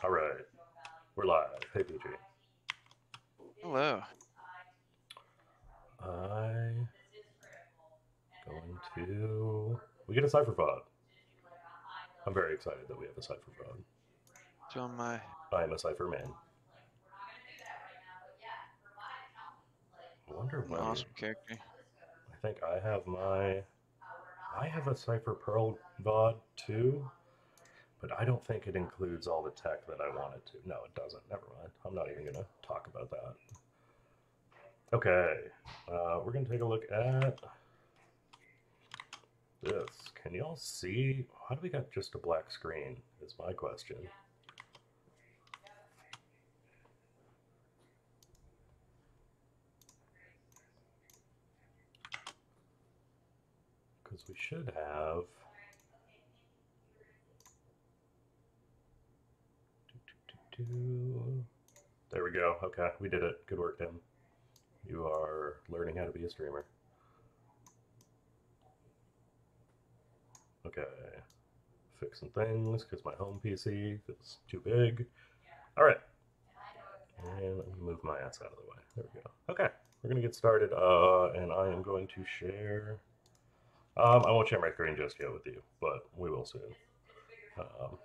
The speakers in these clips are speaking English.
All right, we're live. Hey, PG. Hello. I going to. We get a cipher pod. I'm very excited that we have a cipher pod. So am I. I am a cipher man. I wonder An when. awesome character. I think I have my. I have a cipher pearl VOD too, but I don't think it includes all the tech that I wanted to. No, it doesn't. Never mind. I'm not even gonna talk about that. Okay, we're gonna take a look at this. Can y'all see? How do we got just a black screen? Is my question. Because we should have. There we go. Okay, we did it. Good work, Tim. You are learning how to be a streamer. Okay, fixing things because my home PC is too big. All right, and let me move my ass out of the way. There we go. Okay, we're gonna get started. And I am going to share. I won't share my screen just yet with you, but we will soon. Um,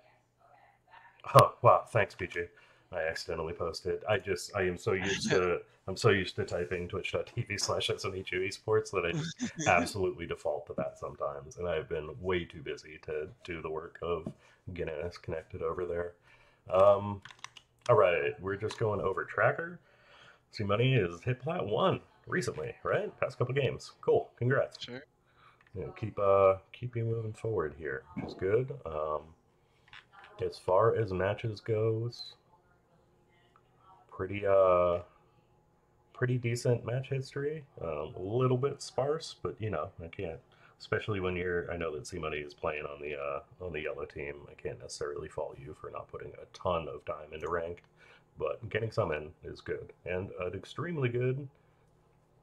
oh wow, thanks, PJ. I accidentally posted. I am so used to I'm so used to typing twitch.tv/SNHU esports that I just absolutely default to that sometimes, and I've been way too busy to do the work of getting us connected over there. Um, all right, we're just going over tracker. See, money is hit plat one recently, right? Past couple games. Cool. Congrats. Sure. Keep you moving forward here, which is good. As far as matches goes, pretty pretty decent match history. A little bit sparse, but I can't. Especially when you're, I know that C Money is playing on the yellow team. I can't necessarily fault you for not putting a ton of time into ranked, but getting some in is good, and an extremely good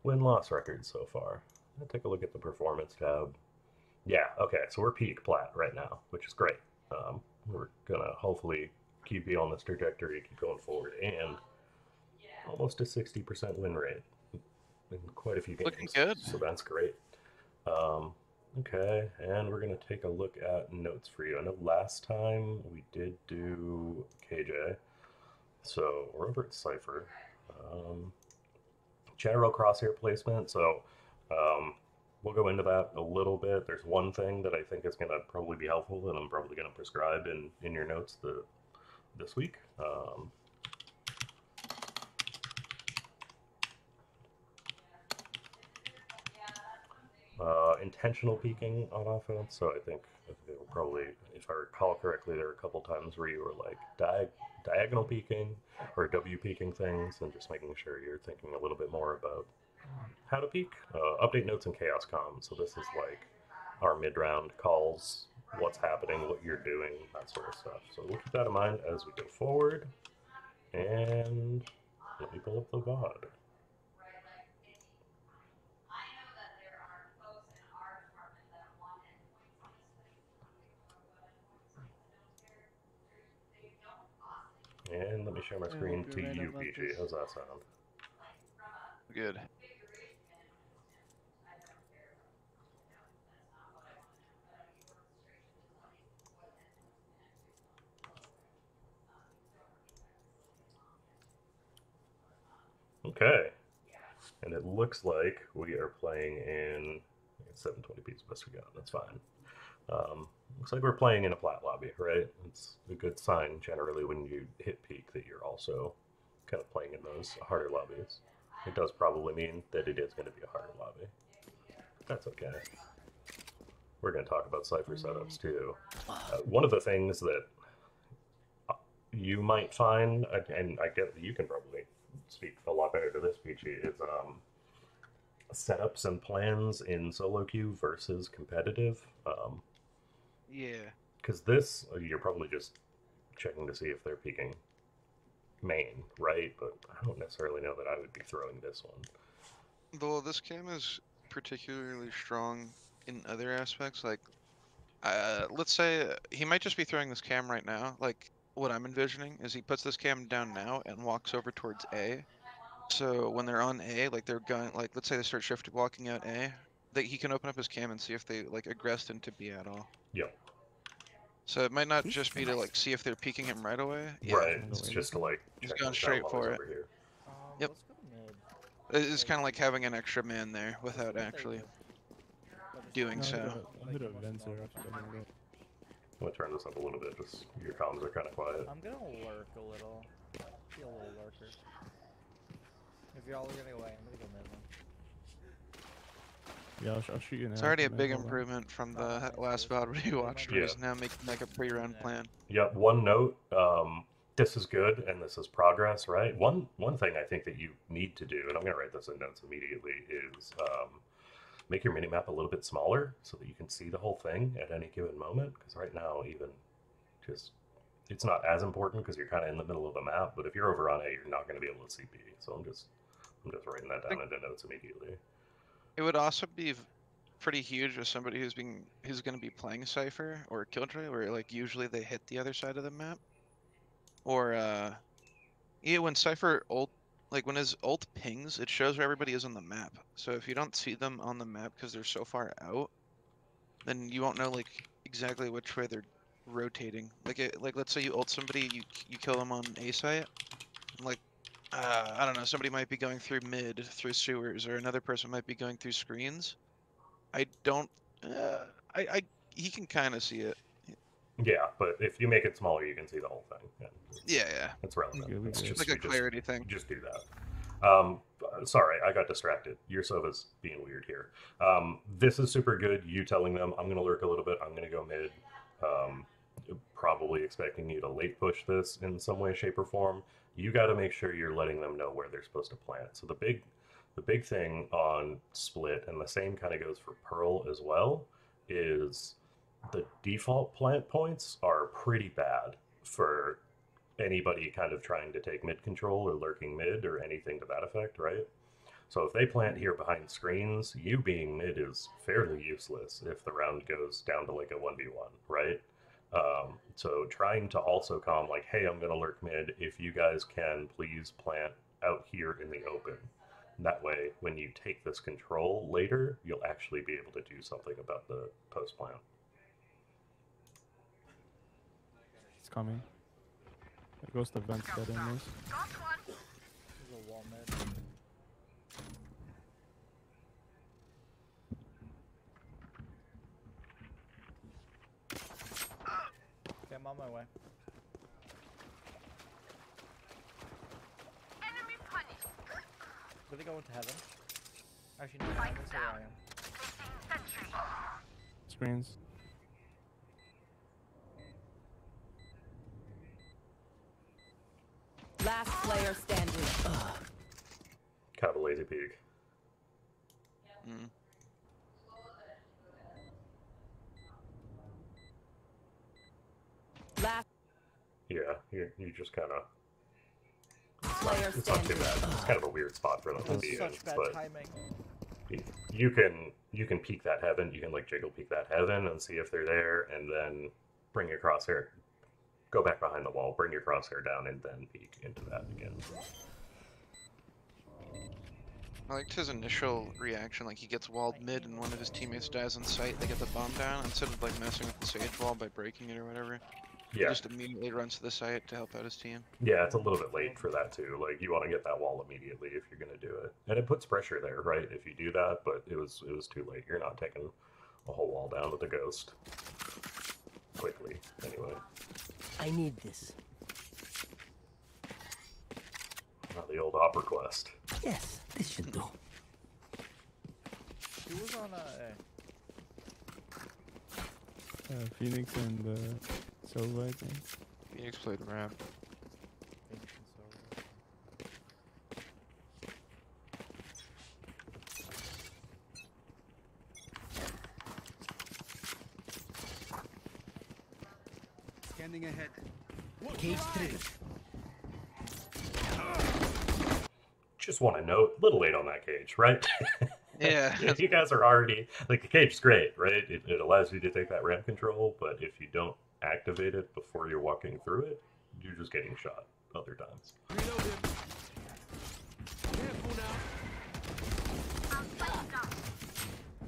win-loss record so far. I'll take a look at the performance tab. Yeah, okay, so we're peak plat right now, which is great. We're gonna hopefully keep you on this trajectory, keep going forward, and almost a 60% win rate in quite a few Looking games, good. so that's great. Um, okay, and we're going to take a look at notes for you. I know last time we did do KJ, so we're over at Cypher. Um, General crosshair placement, so um, we'll go into that a little bit. There's one thing that I think is going to probably be helpful that I'm probably going to prescribe in your notes this week. Intentional peeking on offense. So I think they were probably, if I recall correctly, there were a couple times where you were like diagonal peeking or W peeking things, and just making sure you're thinking a little bit more about how to peek. Update notes and chaos comms. So this is like our mid round calls, what's happening, what you're doing, that sort of stuff. So we'll keep that in mind as we go forward. And let me pull up the VOD. And let me share my I will screen be to right you, about PG. this. How's that sound? Good. Okay. And it looks like we are playing in 720p is the best we got. That's fine. Looks like we're playing in a flat lobby, right? It's a good sign generally when you hit peak that you're also kind of playing in those harder lobbies. It does probably mean that it is going to be a harder lobby. That's okay. We're going to talk about cipher setups too. One of the things that you might find, and I get that you can probably speak a lot better to this, Peachy, is setups and plans in solo queue versus competitive. Yeah. Because this, you're probably just checking to see if they're peaking main, right? But I don't necessarily know that I would be throwing this one. Though this cam is particularly strong in other aspects, like let's say he might just be throwing this cam right now. Like what I'm envisioning is he puts this cam down now and walks over towards A. So when they're on A, like they're going, like let's say they start shift walking out A, he can open up his cam and see if they like aggressed into B at all. Yep. So it might not just be to like see if they're peeking him right away. Yeah. Right. It's just to like He's check going him straight down while for he's it. over here. Yep. Let's go mid. It's kind of like having an extra man there without actually doing so. A bit of events here after that. I'm gonna turn this up a little bit. Just your comms are kind of quiet. I'm gonna lurk a little. Be a little lurker. If y'all are gonna go away, I'm gonna go mid then. Yeah, I'll shoot you now. It's already a big improvement from the last VOD we watched, where he's now making like a pre-round plan. Yep. One note. This is good and this is progress, right? One thing I think that you need to do, and I'm gonna write this in notes immediately, is make your minimap a little bit smaller so that you can see the whole thing at any given moment. Because right now, even just it's not as important because you're kind of in the middle of the map. But if you're over on A, you're not going to be able to see B. So I'm just writing that down into notes immediately. It would also be pretty huge as somebody who's going to be playing Cypher or Killjoy, where like usually they hit the other side of the map, or yeah, when Cypher ult, like when his ult pings, it shows where everybody is on the map. So if you don't see them on the map because they're so far out, then you won't know like exactly which way they're rotating. Like let's say you ult somebody, you kill them on A site, and like I don't know, somebody might be going through mid through sewers, or another person might be going through screens. I don't. He can kind of see it. Yeah, but if you make it smaller, you can see the whole thing. Yeah. That's relevant. It's just like a clarity thing. Just do that. Sorry, I got distracted. Your Sova's being weird here. This is super good. You telling them I'm going to lurk a little bit. I'm going to go mid. Probably expecting you to late push this in some way, shape, or form. You got to make sure you're letting them know where they're supposed to plant. So the big thing on Split, and the same kind of goes for Pearl as well, is the default plant points are pretty bad for anybody kind of trying to take mid control or lurking mid or anything to that effect, right? So if they plant here behind screens, you being mid is fairly useless if the round goes down to like a 1v1, right? So trying to also calm like, hey, I'm going to lurk mid. If you guys can, please plant out here in the open. That way, when you take this control later, you'll actually be able to do something about the post plant. It's coming. It goes to vent dead anyways. There's a wall mid. Okay, I'm on my way. Did they go into heaven? Actually, no, heaven's where I am. Screens. Last player standing. Kind of a lazy peek. Mm. Last Yeah, you just kind of. player It's not too standing. bad. It's kind of a weird spot for them to That's be in, such bad but timing. you can peek that heaven. You can like jiggle peek that heaven and see if they're there, and then bring your crosshair. Go back behind the wall, bring your crosshair down, and then peek into that again. I liked his initial reaction, like he gets walled mid and one of his teammates dies on sight, they get the bomb down, instead of like messing with the sage wall by breaking it or whatever. He Yeah, just immediately runs to the site to help out his team. yeah, it's a little bit late for that too. Like you want to get that wall immediately if you're gonna do it, and it puts pressure there, right? If you do that, but it was too late. You're not taking a whole wall down with a ghost quickly, anyway. I need this. The old opera quest. Yes, this should do. He was on Phoenix and Silva, I think. Phoenix played ramp. Scanning ahead. Cage triggered. Just want to note, a little late on that cage, right? Yeah. You guys are already like the cage's great, right? It allows you to take that ramp control, but if you don't activate it before you're walking through it, you're just getting shot other times. Reload him. Careful now.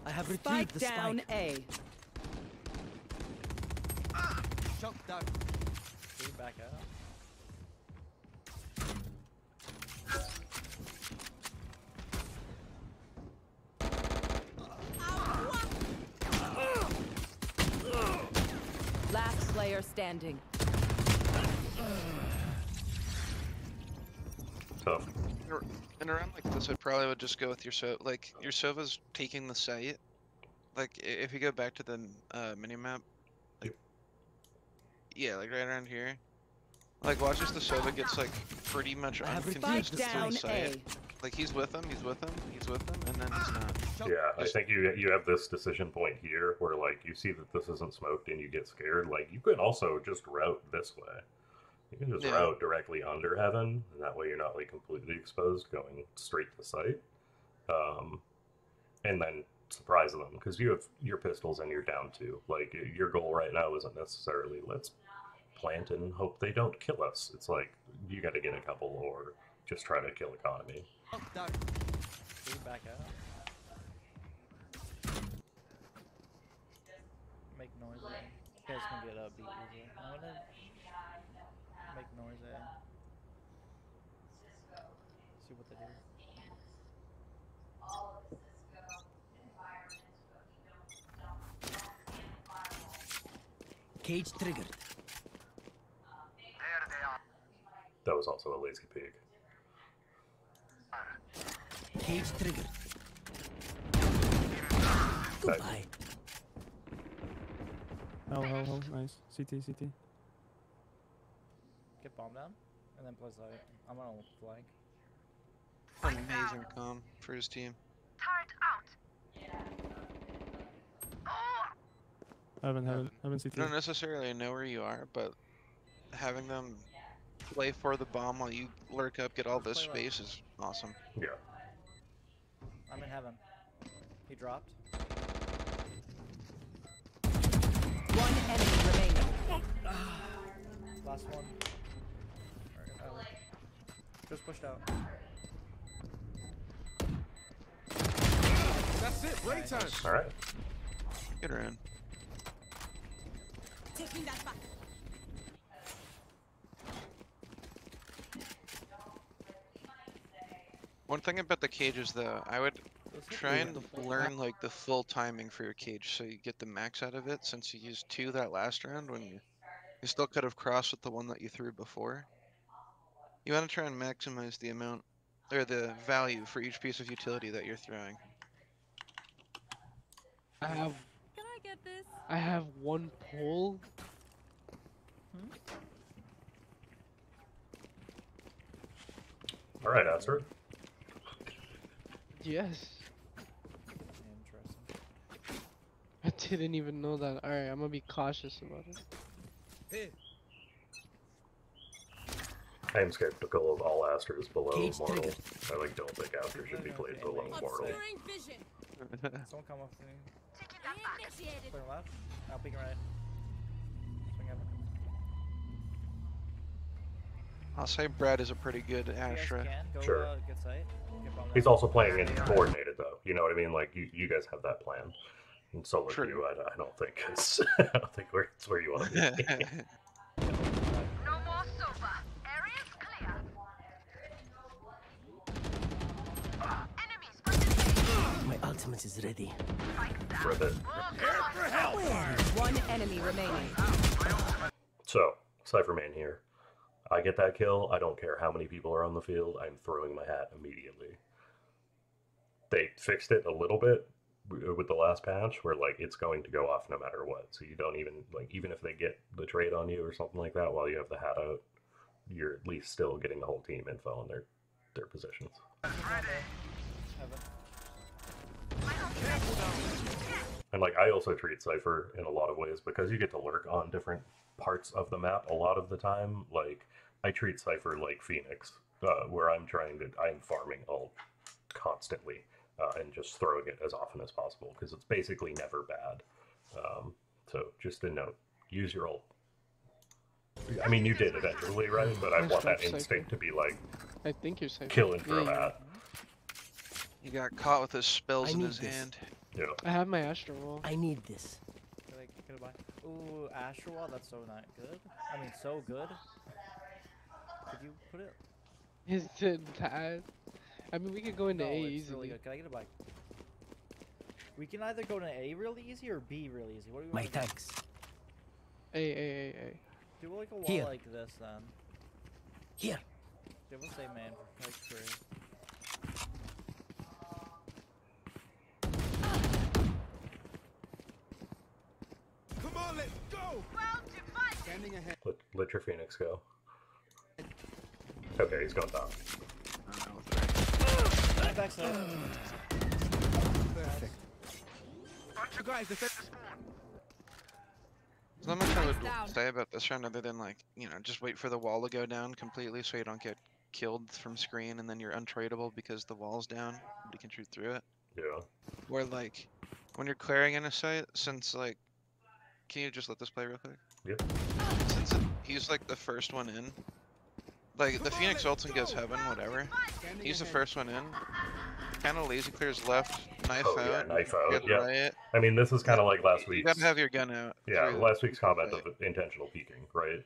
I have Spike retrieved the down spike. A. Shot down. Can you back out? Last player standing. Tough. In a round like this, I probably would just go with your like your Sova's taking the site. Like if you go back to the minimap, like yeah, like right around here. Like watch as the Sova gets like pretty much I have unconfused Spike retrieved through down the site. A. Like he's with him, he's with him, he's with him, and then he's not. Yeah, I think you have this decision point here where like you see that this isn't smoked and you get scared. Like you could also just route this way. You can just Yeah. route directly under heaven, and that way you're not like completely exposed going straight to site. And then surprise them because you have your pistols and you're down 2. Like your goal right now isn't necessarily let's plant and hope they don't kill us. It's like you got to get a couple or just try to kill economy. Shot down. Can you back out? Make noise. You guys can get a beat easily. I'm gonna make noise. See what they do. Cage triggered. That was also a lazy pig. Cage triggered. Goodbye. Oh, nice. CT. Get bomb down, and then play side. I'm gonna flank. Amazing comm for his team. Haven't CT. You don't necessarily know where you are, but having them play for the bomb while you lurk up, get all this space is awesome. Yeah. I'm in heaven. He dropped. One enemy remaining. Last one. Just pushed out. That's it. Break time. All right. Get her in. Taking that back. One thing about the cages though, I would try and learn like the full timing for your cage so you get the max out of it, since you used 2 that last round when you still could have crossed with the one that you threw before. You want to try and maximize the amount or the value for each piece of utility that you're throwing. I have Can I get this? I have one pole. All right, Astrid. Yes. Interesting. I didn't even know that. Alright, I'm gonna be cautious about it. Here. I am skeptical of all Asters below Cage mortal. triggered. I like don't think Aster should be played below mortal. Obscuring vision. Someone come up to me. Initiated. Swing left. Now peek right. Swing heaven. I'll say Brad is a pretty good You guys Astra. can go Sure. get sight. Get bomb He's down. also playing in coordinated though. You know what I mean? Like you guys have that plan. And solo True. queue, I don't think it's I don't think it's where you want to be. No more Sova. Area's clear. Enemies My ultimate is ready. For the One enemy remaining. So, Cypherman here. I get that kill. I don't care how many people are on the field. I'm throwing my hat immediately. They fixed it a little bit with the last patch where, like, it's going to go off no matter what. So you don't even, like, even if they get the trade on you or something like that while you have the hat out, you're at least still getting the whole team info on their positions. Heaven. And, like, I also treat Cypher in a lot of ways because you get to lurk on different parts of the map a lot of the time. Like, I treat Cypher like Phoenix, where I'm farming ult constantly and just throwing it as often as possible because it's basically never bad. So just a note, use your ult. I mean, you did eventually, right? But I Nice want that job, Cypher. instinct to be like I think you're safe. kill and throw Yeah, at. He got caught with his spells I in need his this. hand. Yeah. I have my Astro Wall. I need this. Can I buy? Ooh, Astro Wall, that's so not good. I mean, so good. Could you put it? Is it bad? I mean, we could go into No, A it's easily. really good. Can I get a buy? We can either go to A really easy or B really easy. What do we My want to do? thanks. A. Do like a wall Here. like this then. Here. Yeah, we'll say man for like 3. Come on, let's go! Well divided. Standing ahead. Let your Phoenix go. Okay, he's going down. Backside. Perfect. You guys, defend the spawn. There's not much I would Down. say about this round other than like, just wait for the wall to go down completely so you don't get killed from screen and then you're untradeable because the wall's down. Nobody can shoot through it. Yeah. Or like, when you're clearing in a site, since like, can you just let this play real quick? Yep. Since he's like the first one in, like the Phoenix ults and goes heaven, whatever. Standing He's the ahead. first one in. Kind of lazy clears left, knife Oh, out. yeah, knife out, Get yeah. right. I mean, this is kind of like last You week's. gotta have your gun out. Yeah, through last week's the comment fight. of intentional peeking, right?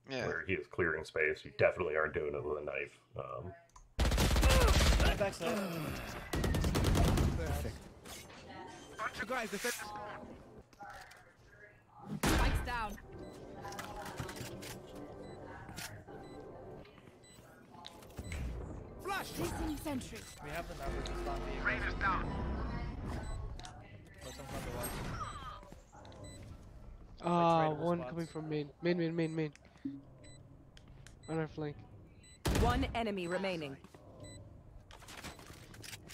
Yeah. Where he is clearing space. You definitely aren't doing it with a knife. Backside. Perfect. You guys, defend the spawn. Spikes down. Flash! Placing sentry. We have the numbers. It's not being. Raiders down. Let them come to us. Ah, tradable one spots. coming from main. Main. On our flank. One enemy remaining.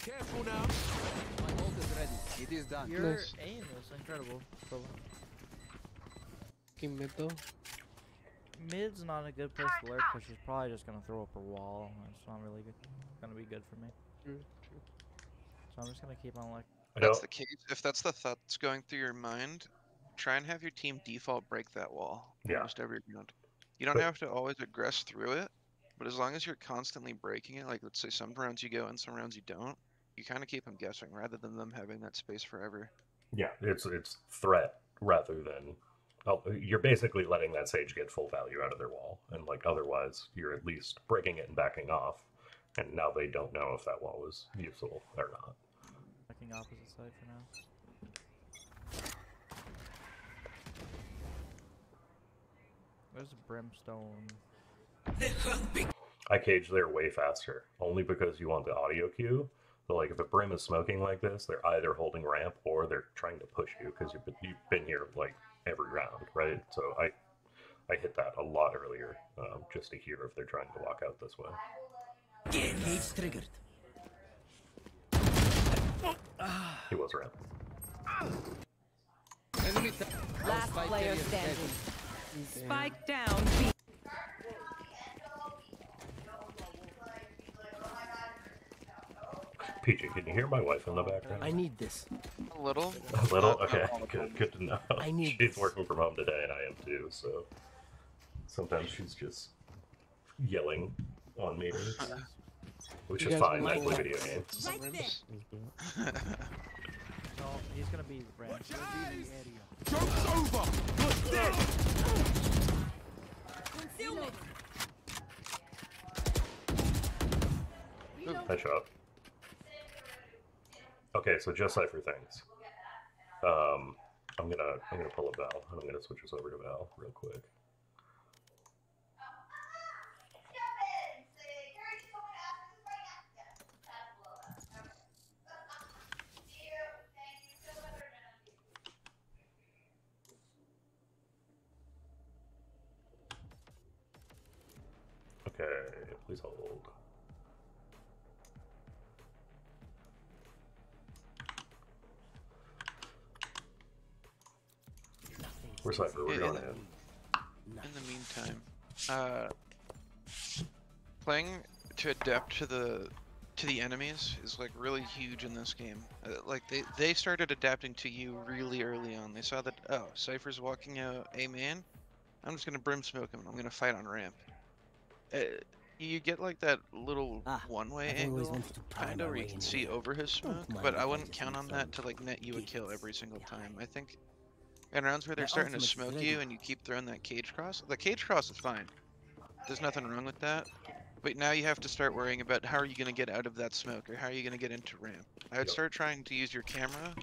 Careful now. My ult is ready. It is done. Your Nice. aim is incredible. So, Fucking mid though. mid's not a good place to lurk because she's probably just gonna throw up her wall. And it's not really good. Gonna be good for me. True. So I'm just gonna keep on like. I That's don't. the case. If that's the thought that's going through your mind, try and have your team default break that wall Yeah. almost every round. You don't But- have to always aggress through it, but as long as you're constantly breaking it, like let's say some rounds you go and some rounds you don't, you kind of keep them guessing rather than them having that space forever. Yeah, it's threat rather than. Oh, you're basically letting that sage get full value out of their wall, and like otherwise, you're at least breaking it and backing off. And now they don't know if that wall was useful or not. Checking opposite side for now. There's a brimstone. I cage there way faster, only because you want the audio cue. So like if a brim is smoking like this, they're either holding ramp or they're trying to push you because you've been here like every round, right? So I hit that a lot earlier just to hear if they're trying to walk out this way. Cage triggered. He was ramp. Enemy Last player standing. Spike down. B. PG, can you hear my wife in the background? I need this. A little. A little? Not Okay, all the time. good to know. I need She's this. working from home today, and I am too, so sometimes she's just yelling on meetings, which You is guys fine. want I play to- video games. Right there. No, he's gonna be ran. Joke's over! You're dead! Concealment. Nice shot. Okay, so just Cypher things. I'm gonna pull a Val, and I'm gonna switch us over to Val real quick. Okay, please hold. We're Cypher, we're Yeah, going yeah. in. In the meantime, playing to adapt to the enemies is like really huge in this game. Like they started adapting to you really early on. They saw that Cypher's walking out A man, I'm just gonna brim smoke him. I'm gonna fight on ramp. You get like that little one-way I've always angle, wanted to pry kinda, my where you way can in see here. over his Don't smoke, mind but if I I wouldn't just count need on that some to like net you a kill every single time. I think in rounds where My they're starting to ultimate's smoke ready. you and you keep throwing that cage cross, the cage cross is fine. There's nothing wrong with that. But now you have to start worrying about how are you going to get out of that smoke or how are you going to get into ramp. I would Yep. start trying to use your camera,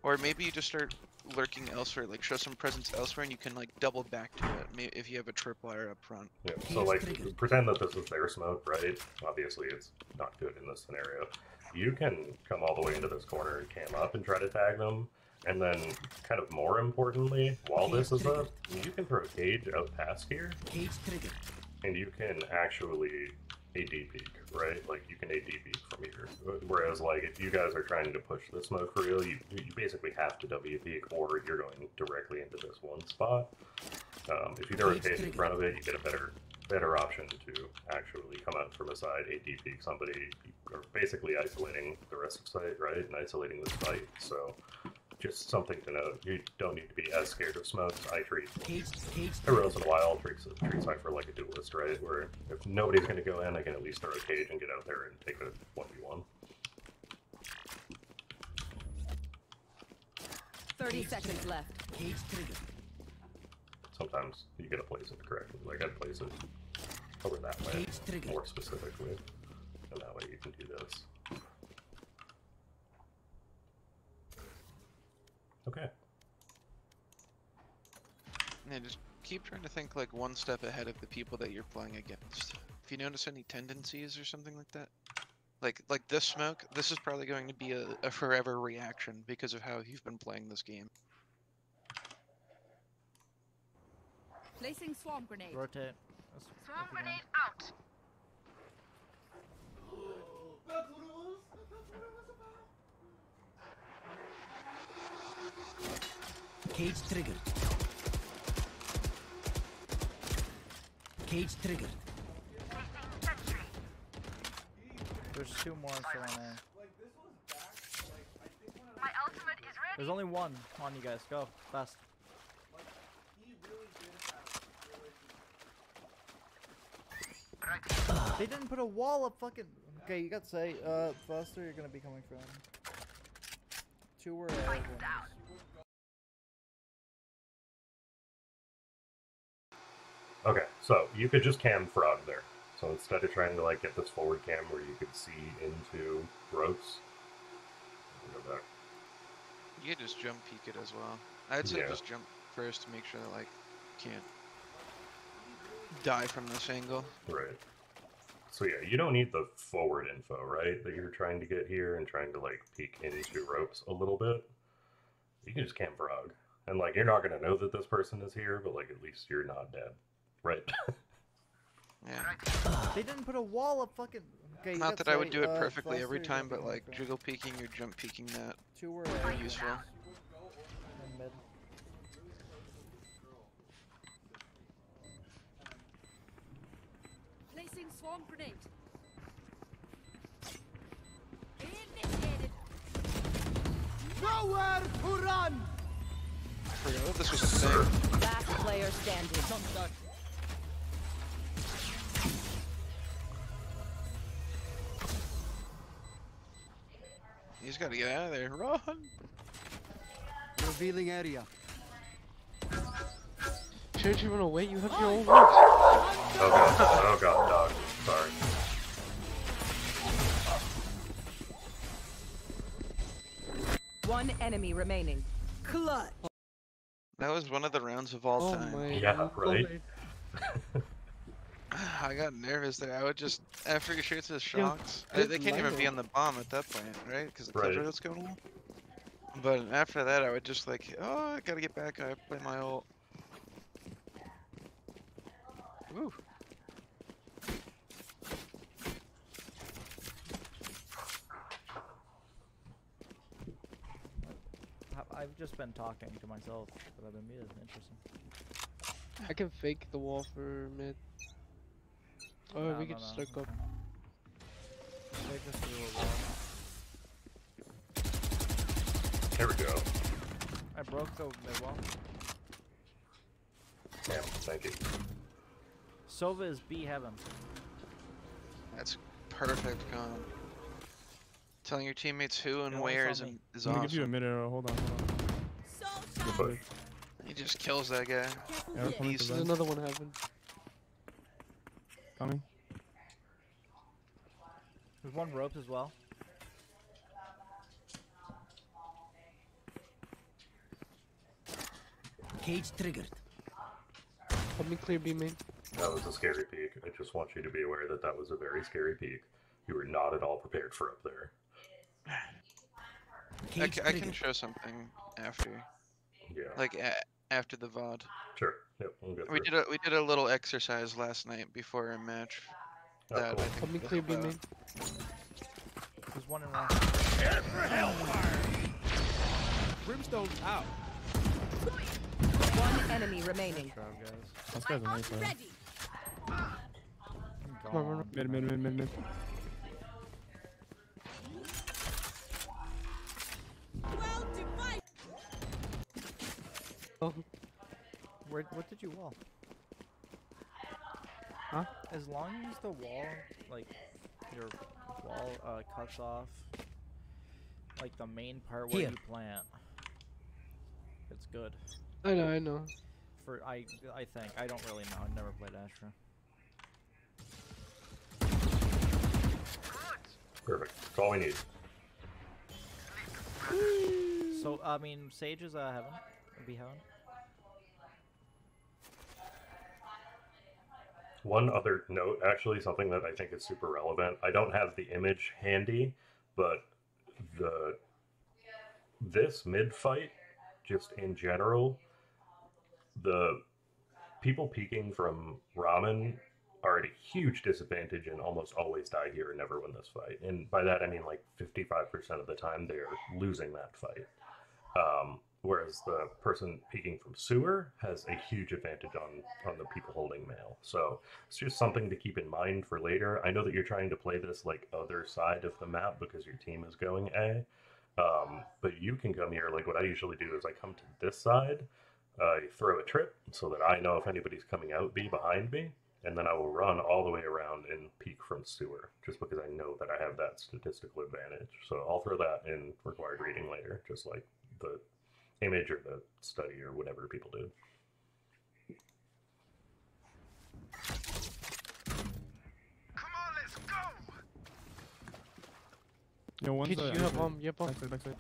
or maybe you just start lurking elsewhere, like show some presence elsewhere and you can like double back to it if you have a tripwire up front. Yeah, so like, pretend that this is their smoke, right? Obviously it's not good in this scenario. You can come all the way into this corner and cam up and try to tag them, and then, kind of more importantly, while this is up, you can throw a cage out past here, and you can actually AD peek, right? Like, you can AD peek from here. Whereas, like, if you guys are trying to push the smoke for real, you basically have to W peek, or you're going directly into this one spot. If you throw a cage in front of it, you get a better option to actually come out from a side, AD peek somebody, or basically isolating the rest of site, right? And isolating this fight. So, just something to note. You don't need to be as scared of smokes. I treat every once in a while treat Cypher like a duelist, right? Where if nobody's going to go in, I can at least throw a cage and get out there and take a 1v1. 30 seconds left. Sometimes you gotta place it correctly. Like, I'd place it over that way, more specifically. And that way you can do this. Okay. Yeah, just keep trying to think like one step ahead of the people that you're playing against. If you notice any tendencies or something like that, like this smoke, this is probably going to be a forever reaction because of how you've been playing this game. Placing swarm grenade. Rotate. Swarm grenade out. Cage triggered. Cage triggered. Sentry. There's two more still on there. My ultimate is ready. There's only one on you guys. Go fast. They didn't put a wall up fucking. Okay, you got to say, Buster, you're gonna be coming from. Two were Okay, so you could just cam frog there. So instead of trying to like get this forward cam where you could see into ropes, go back. You could just jump peek it as well. I'd say just jump first to make sure that like can't die from this angle. Right. So yeah, you don't need the forward info, right? That you're trying to get here and trying to like peek into ropes a little bit. You can just cam frog. And like, you're not gonna know that this person is here, but like, at least you're not dead. Right? Yeah. They didn't put a wall up fucking. Okay, you Not got that to I would say, do it perfectly Buster, every you're time, gonna but be like coming from. jiggle peeking or jump peeking that Two were are useful. in mid. Placing swarm grenade. Initiated. Nowhere to run! I forgot that this was a thing. Last player standing. He's got to get out of there. Run! Revealing area. Shouldn't you run away? You have your own words. Oh god, dog. Sorry. One enemy remaining. Clutch. That was one of the rounds of all Oh time. my Yeah, right? I got nervous there. I would just, after he shoots his Yo, shocks, good they can't even be lineup. on the bomb at that point, right? Because the Right. cover that's going on. But after that, I would just like, oh, I gotta get back. I play my ult. Woo. I've just been talking to myself, but I've been muted. Interesting. I can fake the wall for mid. Or we could just look up. They just threw a wall. There we go. I broke the mid wall. Damn. Thank you. Sova is B heaven. That's perfect comp. Telling your teammates who and It where almost is, saw me. is I'm gonna give you a awesome. minute. Hold on. Good push. He just kills that guy. Yeah, we're coming to Easy. There's vent. another one heaven. Coming. There's one ropes as well. Cage triggered. Let me clear B main. That was a scary peek. I just want you to be aware that that was a very scary peek. You were not at all prepared for up there. Cage I can triggered. show something after, Yeah. like after the VOD. Sure. Yep. We'll get We through. did a little exercise last night before our match. Oh, That cool. I think Let me will clear B help main. out. There's one in round. Brimstone's out. One enemy remaining. Good job, guys. This guy's a nice guy. I'm Come on, run, gone. Mid. Oh, What did you wall? Huh? As long as the wall, like, your wall cuts off, like, the main part where Here. you plant, it's good. I know. For, I think. I don't really know. I've never played Astra. Perfect. That's all we need. So, I mean, Sage is heaven. Be heaven. One other note, actually, something that I think is super relevant. I don't have the image handy, but this mid fight, just in general, the people peeking from Ramen are at a huge disadvantage and almost always die here and never win this fight. And by that I mean like 55% of the time they're losing that fight. Whereas the person peeking from sewer has a huge advantage on the people holding mail. So it's just something to keep in mind for later. I know that you're trying to play this like other side of the map because your team is going A. But you can come here, like what I usually do is I come to this side, I throw a trip so that I know if anybody's coming out B behind me, and then I will run all the way around and peek from sewer, just because I know that I have that statistical advantage. So I'll throw that in required reading later, just like the image or the study or whatever people do. Come on, let's go! Yo, one's Cage, you have bomb. You have bomb. Backside.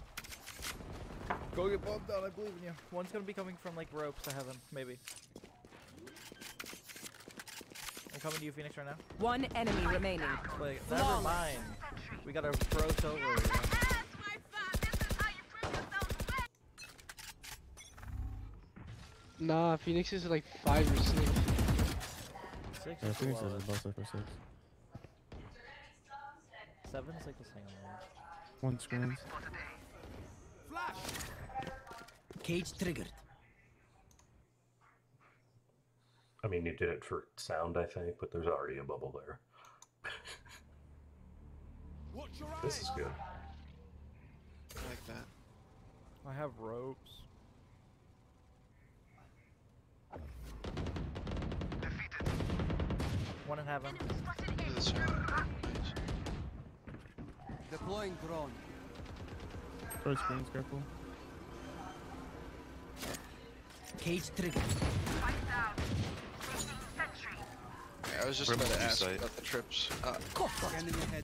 Go get bombed down, I believe in you. One's gonna be coming from, like, ropes to heaven, maybe. I'm coming to you, Phoenix, right now. One enemy remaining. Like, never mind. We gotta throw over. You know? That's my fam! This is how you prove yourself away! Nah, Phoenix is like 5 or 6. 6 Yeah, is Phoenix the is lowest. about for 6. 7 is like the second lowest. One screens. Cage triggered. I mean, you did it for sound, I think, but there's already a bubble there. This is good. I like that. I have ropes. One in heaven. Do this one. Nice. Deploying drone. Third screens, careful. Cage triggered. Fight down. Taking sentry. Yeah, I was just about to ask about the trips. Scanning ahead.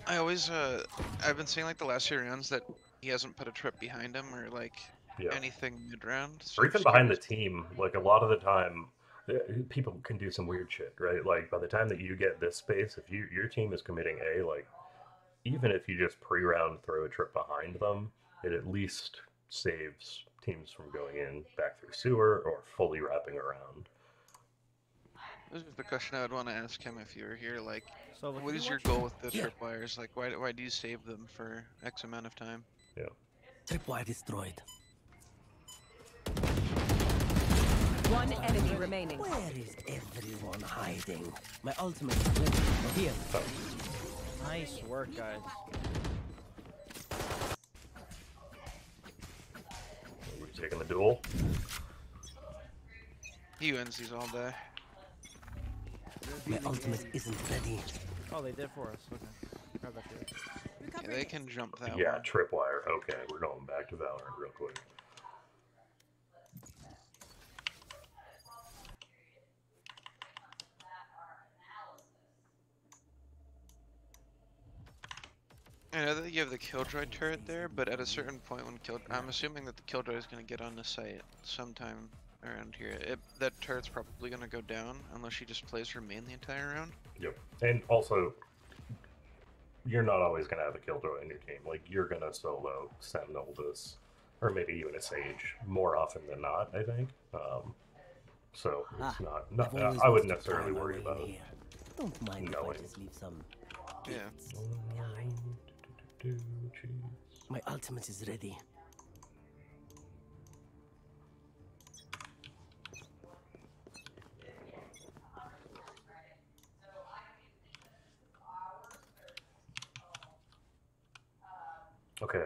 I always, I've been seeing like the last few rounds that he hasn't put a trip behind him or like Yeah. anything mid-round. So Or even just behind the curious. team, like a lot of the time, people can do some weird shit, right? Like by the time that you get this space, if your team is committing A, like even if you just pre-round throw a trip behind them, it at least saves teams from going in back through sewer or fully wrapping around. This is the question I would want to ask him if you were here. Like, So what is your goal with the tripwires? Like, why do you save them for X amount of time? Yeah. Tripwire destroyed. One enemy remaining. Where is everyone hiding? My ultimate is ready. Here. Nice work, guys. We're taking the duel. He wins these all day. My ultimate isn't ready. Oh, they did for us. Okay. Grab that shit. Yeah, they can jump that Yeah, one. tripwire. Okay, we're going back to Valorant real quick. I know that you have the Killjoy turret there, but at a certain point when I'm assuming that the Killjoy is going to get on the site sometime around here. That turret's probably going to go down unless she just plays her main the entire round. Yep. And also, you're not always going to have a Killjoy in your team. Like, you're going to solo Sentinel this, or maybe even a Sage, more often than not, I think. So, it's not I wouldn't necessarily worry about it. Don't mind if I knowing. just leave some Yeah. bits behind. My ultimate is ready. Okay.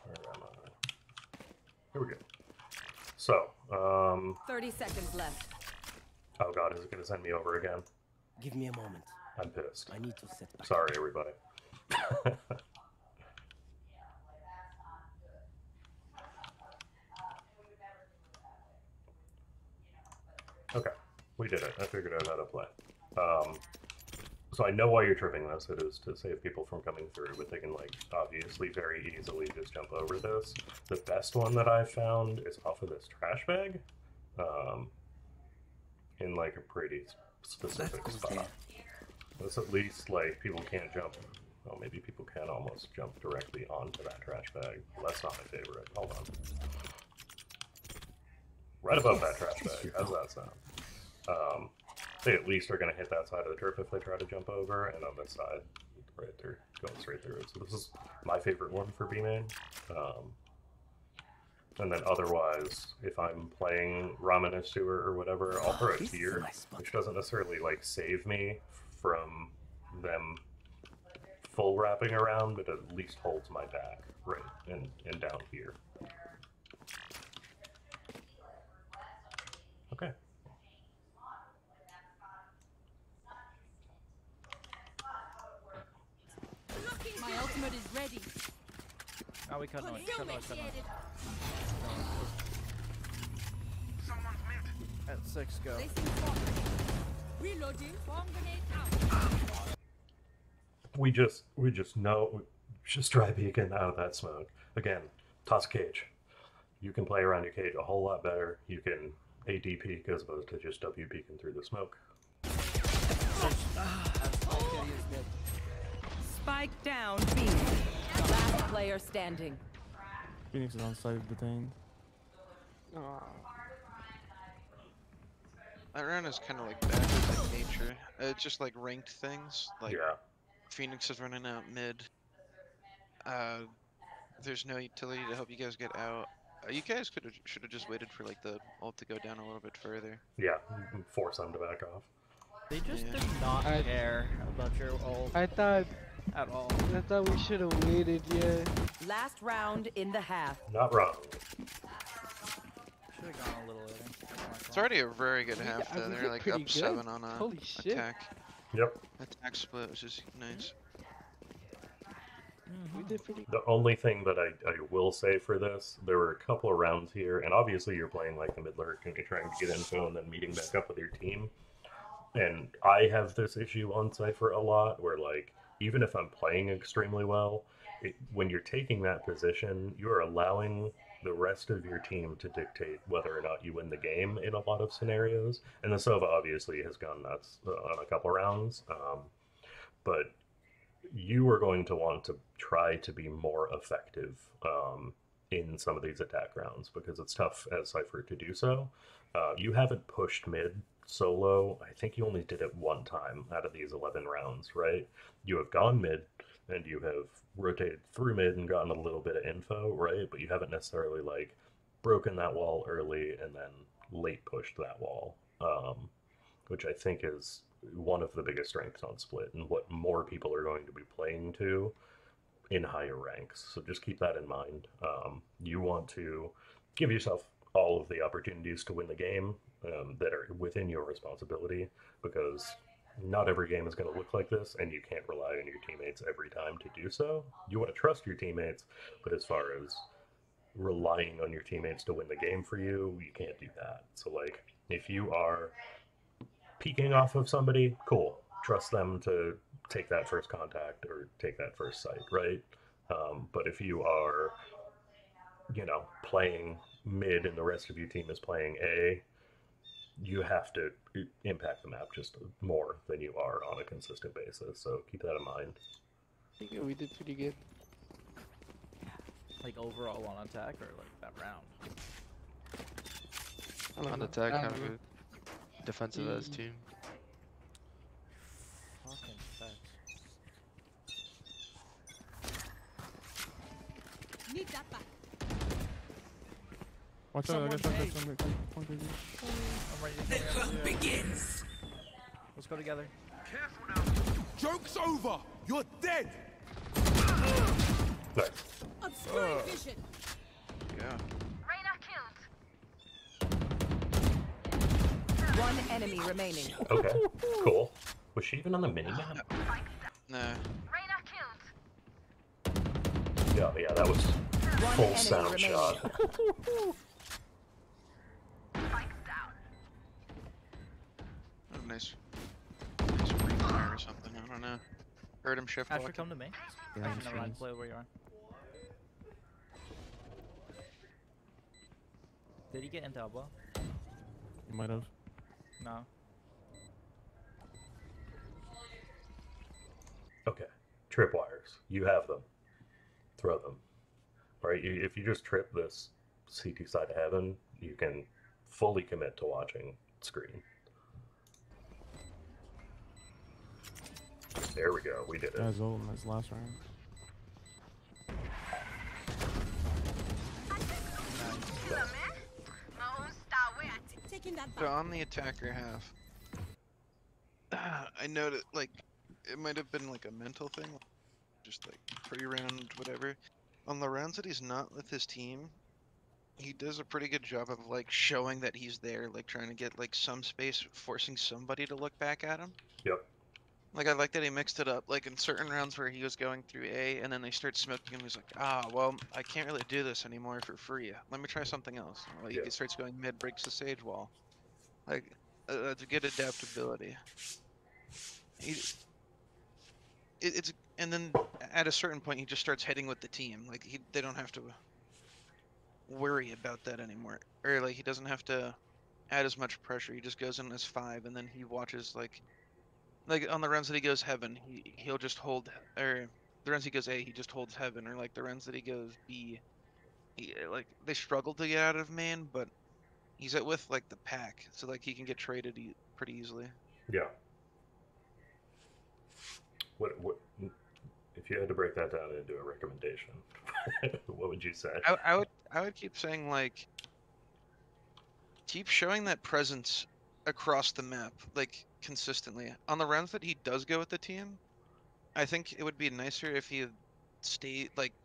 Where am I? Here we go. So, 30 seconds left. oh god, is it going to send me over again? Give me a moment. I'm pissed. I need to set back. Sorry, everybody. Okay, we did it. I figured out how to play. So I know why you're tripping this. It is to save people from coming through, but they can, like, obviously very easily just jump over this. The best one that I've found is off of this trash bag, in, like, a pretty specific spot. This at least, like, people can't jump. Well, maybe people can almost jump directly onto that trash bag. Well, that's not my favorite. Hold on. Right above that trash bag. How's that sound? They at least are going to hit that side of the drip if they try to jump over, and on this side, right there, going straight through it. So this is my favorite one for B-main. And then otherwise, if I'm playing Ramen and Sewer or whatever, I'll throw it here, which doesn't necessarily, like, save me from them full wrapping around, but at least holds my back right and down here. Okay. My ultimate is ready. Oh, we cut noise. Cut noise. Cut noise. At 6, go. Reloading. Bomb grenade out. We just know, just try beacon out of that smoke. Again, toss a cage. You can play around your cage a whole lot better. You can AD peek as opposed to just W peeking through the smoke. Spike down, B. Last player standing. Phoenix is on site detained. Aw. That round is kind of like bad with like nature. It's just like ranked things. Like Yeah. Phoenix is running out mid. There's no utility to help you guys get out. You guys should have just waited for like the ult to go down a little bit further. Yeah, force them to back off. They just Yeah. did not care about your ult I thought at all. we should have waited, yeah. Last round in the half. Not wrong. Should have gone a little later. It's already a very good half we though. did They're like pretty up good. 7 on a Holy shit. attack. Yep. Attack split, which is nice. We did pretty The only thing that I will say for this, there were a couple of rounds here, and obviously you're playing like the mid lurk and you're trying to get info and then meeting back up with your team. And I have this issue on Cypher a lot where, like, even if I'm playing extremely well, when you're taking that position, you're allowing the rest of your team to dictate whether or not you win the game in a lot of scenarios. And the Sova obviously has gone nuts on a couple rounds, but you are going to want to try to be more effective in some of these attack rounds because it's tough as Cypher to do so. You haven't pushed mid solo. I think you only did it one time out of these 11 rounds, right? You have gone mid and you have rotated through mid and gotten a little bit of info, right? But you haven't necessarily, like, broken that wall early and then late pushed that wall, which I think is one of the biggest strengths on Split and what more people are going to be playing to in higher ranks. So just keep that in mind. You want to give yourself all of the opportunities to win the game that are within your responsibility, because not every game is going to look like this, and you can't rely on your teammates every time to do so. You want to trust your teammates, but as far as relying on your teammates to win the game for you, you can't do that. So, like, if you are peeking off of somebody, cool. Trust them to take that first contact or take that first sight, right? But if you are, playing mid and the rest of your team is playing A, you have to impact the map just more than you are on a consistent basis. So keep that in mind. Yeah, we did pretty good. Like overall on attack or like that round? I don't On know. attack, I kind don't of know. good. Defensive as team. Fucking facts. Need that back. Watch out, I got Someone- something. I'm ready to go. Begins. Let's go together. Joke's over! You're dead! Nice. Obscuring vision. Yeah. Reyna killed. One enemy remaining. Okay, cool. Was she even on the minimap? Nah. Reyna killed. Yeah, that was One full enemy sound remaining. shot. Spikes down. Oh, nice refire or something. I don't know. Heard him shift Asher, walking. come to me. Yeah, Never mind, play where you are. Did he get into elbow? You might have. No. Okay, tripwires. You have them. Throw them. Right? If you just trip this CT side of heaven, you can fully commit to watching screen. There we go. We did it. That's old in this last round. Taking that So back. on the attacker half, I know that like it might have been like a mental thing, just like pre-round whatever. On the rounds that he's not with his team, he does a pretty good job of like showing that he's there, like trying to get like some space, forcing somebody to look back at him. Yep. Like I like that he mixed it up. Like in certain rounds where he was going through A, and then they start smoking him. He's like, well, I can't really do this anymore for free. Let me try something else. Well, he Yeah. starts going mid, breaks the sage wall. Like that's a good adaptability. It's and then at a certain point he just starts hitting with the team. Like they don't have to worry about that anymore, or like he doesn't have to add as much pressure. He just goes in as 5, and then he watches like on the runs that he goes heaven, he'll just hold, or the runs he goes A, he just holds heaven, or like the runs that he goes B, like they struggle to get out of main, but he's with like the pack, so like he can get traded pretty easily. Yeah. What if you had to break that down into a recommendation? What would you say? I would keep saying like keep showing that presence across the map, like consistently. On the rounds that he does go with the team, I think it would be nicer if he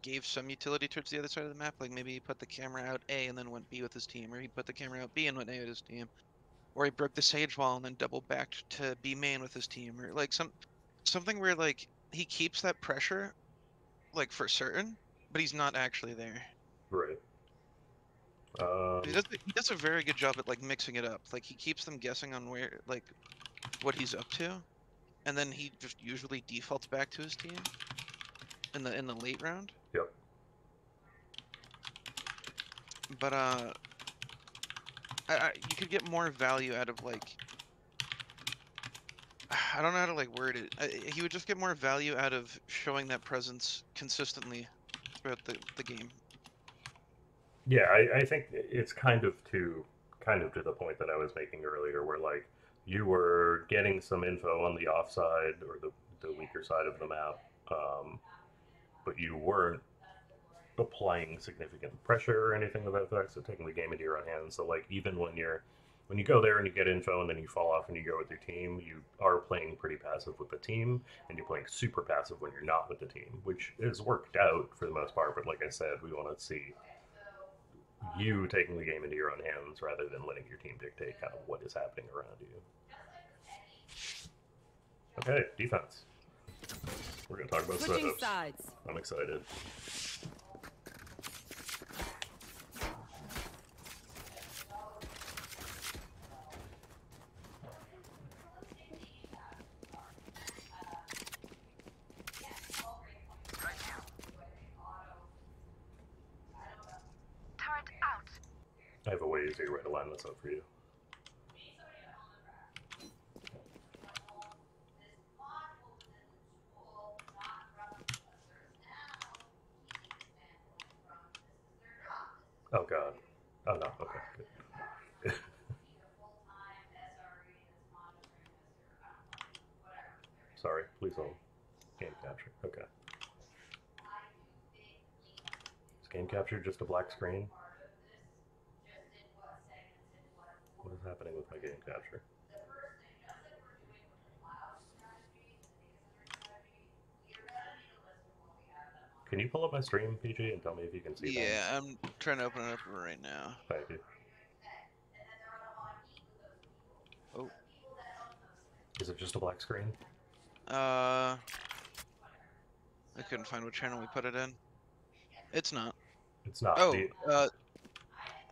gave some utility towards the other side of the map. Like maybe he put the camera out A and then went B with his team, or he put the camera out B and went A with his team, or he broke the sage wall and then double backed to B main with his team, or like something where like he keeps that pressure, like for certain, but he's not actually there. Right. He does a very good job at like mixing it up. Like he keeps them guessing on where what he's up to, and then he just usually defaults back to his team in the late round. Yep. But you could get more value out of like I don't know how to like word it. He would just get more value out of showing that presence consistently throughout the game. Yeah, I think it's kind of to the point that I was making earlier, where like you were getting some info on the offside or the weaker side of the map, but you weren't applying significant pressure or anything of that effect, so taking the game into your own hands. So like even when you go there and you get info and then you fall off and you go with your team, you are playing pretty passive with the team, and you're playing super passive when you're not with the team, which is worked out for the most part. But like I said, we want to see you taking the game into your own hands rather than letting your team dictate kind of what is happening around you. Okay, defense. We're gonna talk about Switching setups. sides. I'm excited. I have a way easier way to line this up for you. Oh god. Oh no, okay, good. Sorry, please hold. Game capture, okay. Is game capture just a black screen? What is happening with my game capture? Can you pull up my stream, PG, and tell me if you can see things? Yeah, I'm trying to open it up right now. Thank you. Oh. Is it just a black screen? I couldn't find what channel we put it in. It's not. It's not. Oh,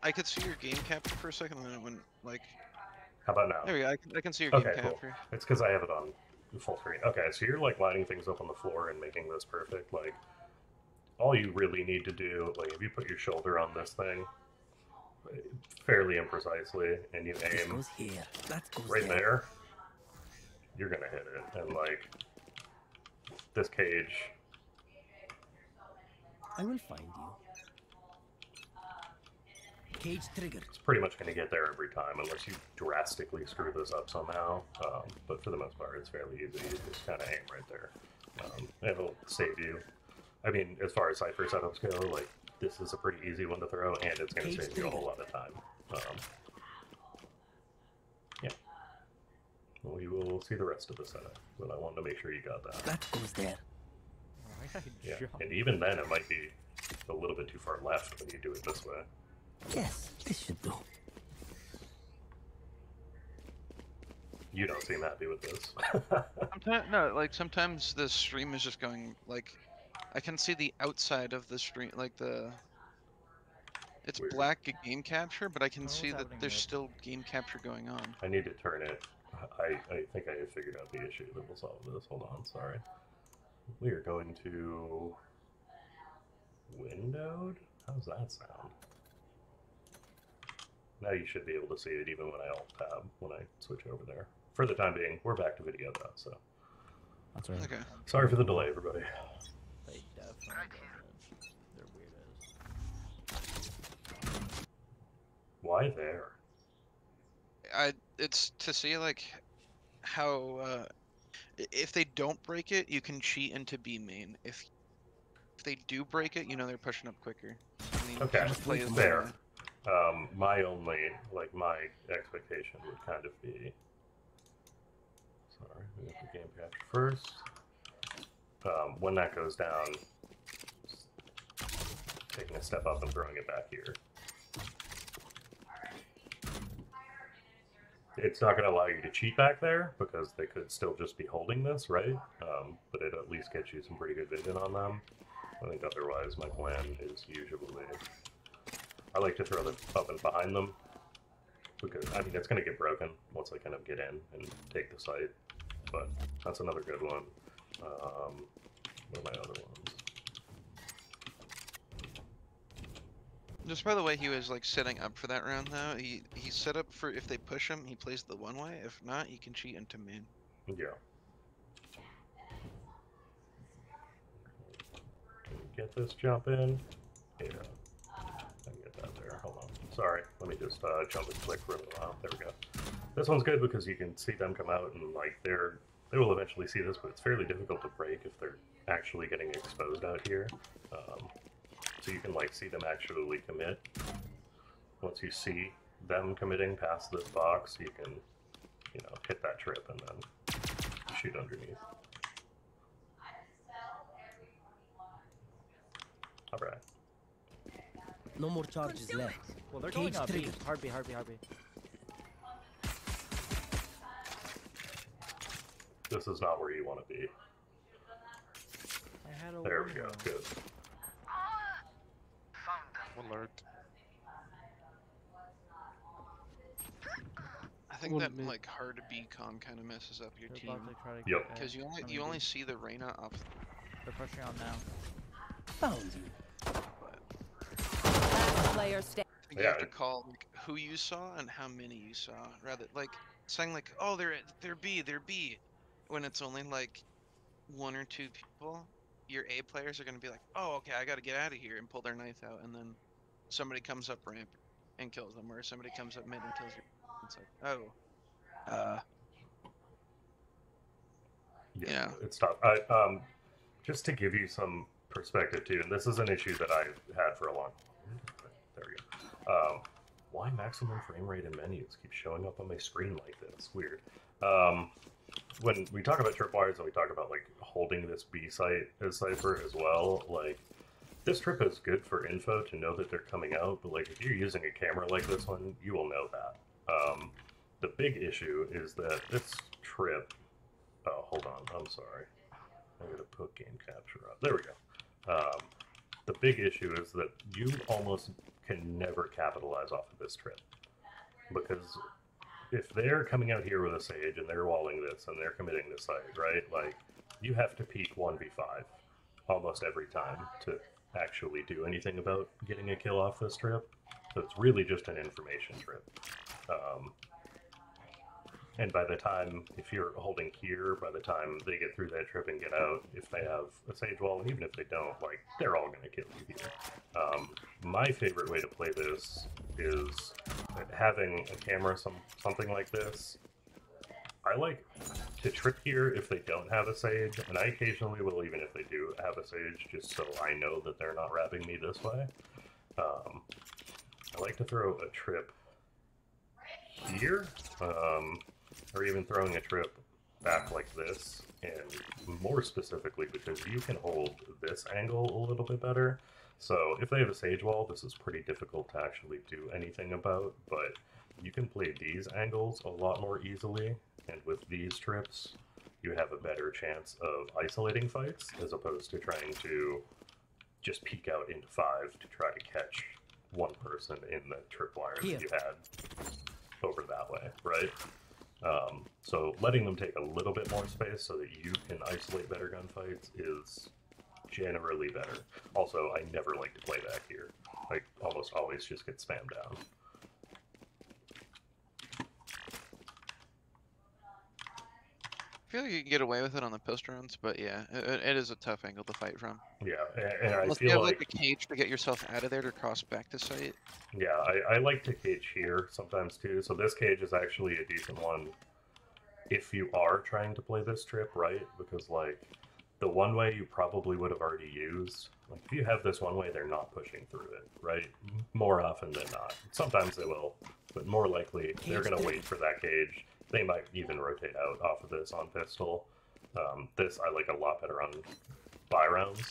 I could see your game capture for a second, and then it went like. How about now? There we go. I can see your Okay, game cool. capture. It's because I have it on full screen. Okay, so you're like lining things up on the floor and making this perfect. Like, all you really need to do, like, if you put your shoulder on this thing fairly imprecisely and you aim right there, you're gonna hit it. And like this cage, I will find you. Cage triggered. It's pretty much gonna get there every time unless you drastically screw this up somehow. But for the most part, it's fairly easy. You just kind of aim right there. It'll save you. I mean, as far as Cypher setups go, like, this is a pretty easy one to throw, and it's going to save you a whole lot of time. Yeah. We will see the rest of the setup, but I wanted to make sure you got that. That goes there. Yeah, and even then, it might be a little bit too far left when you do it this way. Yes, this should do. You don't seem happy with this. No, like, sometimes the stream is just going, like... I can see the outside of the stream, like the... It's Weird. black game capture, but I can What's see that happening there's there? still game capture going on. I need to turn it. I think I have figured out the issue that will solve this. Hold on, sorry. We are going to... Windowed? How does that sound? Now you should be able to see it even when I alt-tab, when I switch over there. For the time being, we're back to video though, so... That's right. Okay. Sorry for the delay, everybody. They definitely did. They're weird as. Why there? It's to see, like, how, if they don't break it, you can cheat into B main. If they do break it, you know they're pushing up quicker. I mean, Okay, just play as fair. the- My only, like, my expectation would kind of be... Sorry, we got the game capture first. When that goes down, taking a step up and throwing it back here. It's not going to allow you to cheat back there, because they could still just be holding this, right? But it at least gets you some pretty good vision on them. I think otherwise my plan is usually... I like to throw the up and behind them, because, I mean, it's going to get broken once I kind of get in and take the site, but that's another good one. What are my other ones? Just by the way, he was like setting up for that round though. He set up for if they push him, he plays the one way. If not, he can cheat into main. Yeah. Can we get this jump in? Yeah. I can get that there. Hold on. Sorry. Let me just jump and click for a little while. There we go. This one's good because you can see them come out and like they will eventually see this, but it's fairly difficult to break if they're actually getting exposed out here. So you can like see them actually commit. Once you see them committing past this box, you can, you know, hit that trip and then shoot underneath. All right. No more charges left. Well, they're Cage going up B. triggered. Hard B, hard B, hard B. This is not where you want to be. I had a There we go. window. Good. Alert. I think One that mid. like hard B com kind of messes up your They're team about to try to Yep. get because you only see the Reyna up. They're pushing on now. Found you. Last player standing. I think you Yeah, have to call like, who you saw and how many you saw, rather like saying like, oh, they're B, when it's only like one or two people. Your A players are gonna be like, oh, okay, I gotta get out of here and pull their knife out, and then somebody comes up ramp and kills them, or somebody comes up mid and kills you. It's like, oh, yeah. It's tough. Just to give you some perspective too, and this is an issue that I've had for a long. There we go. Why maximum frame rate in menus keep showing up on my screen like this? Weird. When we talk about tripwires and we talk about like holding this B site as cipher as well, like this trip is good for info to know that they're coming out, but like if you're using a camera like this one, you will know that. The big issue is that this trip. Oh, hold on. I'm sorry. I'm gonna put game capture up. There we go. The big issue is that you almost can never capitalize off of this trip, because if they're coming out here with a Sage and they're walling this and they're committing this site, right? Like, you have to peek 1v5 almost every time to actually do anything about getting a kill off this trip. So it's really just an information trip. And by the time, if you're holding here, by the time they get through that trip and get out, if they have a Sage wall, and even if they don't, like, they're all going to kill you here. My favorite way to play this is having a camera, something like this. I like to trip here if they don't have a Sage, and I occasionally will even if they do have a Sage, just so I know that they're not wrapping me this way. I like to throw a trip here, or even throwing a trip back like this, and more specifically because you can hold this angle a little bit better. So if they have a Sage wall, this is pretty difficult to actually do anything about, but you can play these angles a lot more easily, and with these trips, you have a better chance of isolating fights, as opposed to trying to just peek out into 5 to try to catch one person in the tripwire that you had over that way, right? So letting them take a little bit more space so that you can isolate better gunfights is generally better. Also, I never like to play back here. I almost always just get spammed down. I feel like you can get away with it on the post rounds, but yeah, it is a tough angle to fight from. Yeah, and I Unless you feel have like a cage to get yourself out of there to cross back to site. yeah, I like to cage here sometimes too. So this cage is actually a decent one if you are trying to play this trip right, because like the one way you probably would have already used. Like if you have this one way, they're not pushing through it, right? More often than not. Sometimes they will, but more likely they're gonna wait for that cage. They might even rotate out off of this on pistol. This I like a lot better on buy rounds.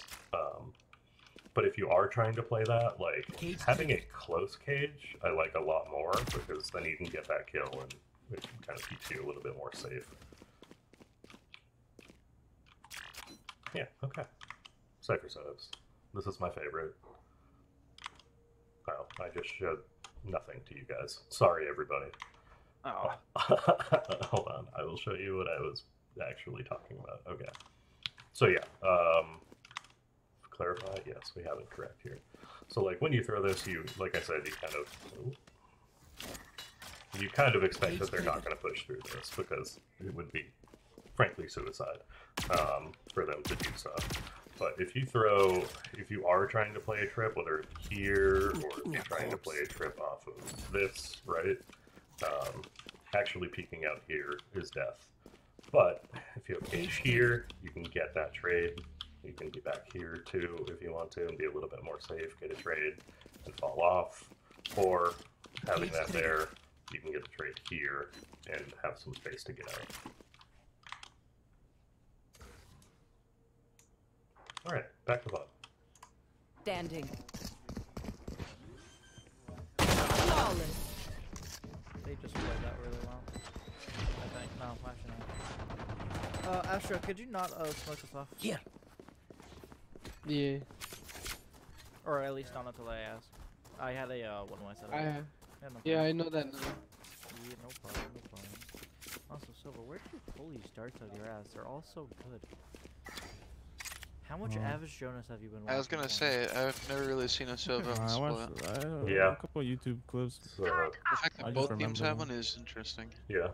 But if you are trying to play that, like having a close cage, I like a lot more, because then you can get that kill and it kind of keeps you a little bit more safe. Yeah, okay. Cypher setups. This is my favorite. Oh, I just showed nothing to you guys. Sorry, everybody. Oh. Hold on, I will show you what I was actually talking about. Okay. So yeah, clarify, yes, we have it correct here. So like when you throw this, you, like I said, you kind of expect that they're not going to push through this, because it would be, frankly, suicide for them to do so. But if you are trying to play a trip, whether it's here or if you're trying to play a trip off of this, right? Actually peeking out here is death. But if you have cage here, you can get that trade. You can be back here too if you want to and be a little bit more safe, get a trade and fall off. Or having that there, you can get the trade here and have some space to get out. Alright, back to VOD. Standing. played that really well. I think. No, actually not. Astra, could you not smoke us off? Here. Yeah. Or at least not until I asked. I had a what am I said? Yeah, I know that now. Yeah, no problem, no problem. Also, Silver, where did you pull these darts out of your ass? They're all so good. How much Avis Jonas have you been watching? I was gonna say, I've never really seen a Silva on I split. watched Yeah. a couple YouTube clips. So, The fact I that just both teams remember have them. one is interesting. yeah.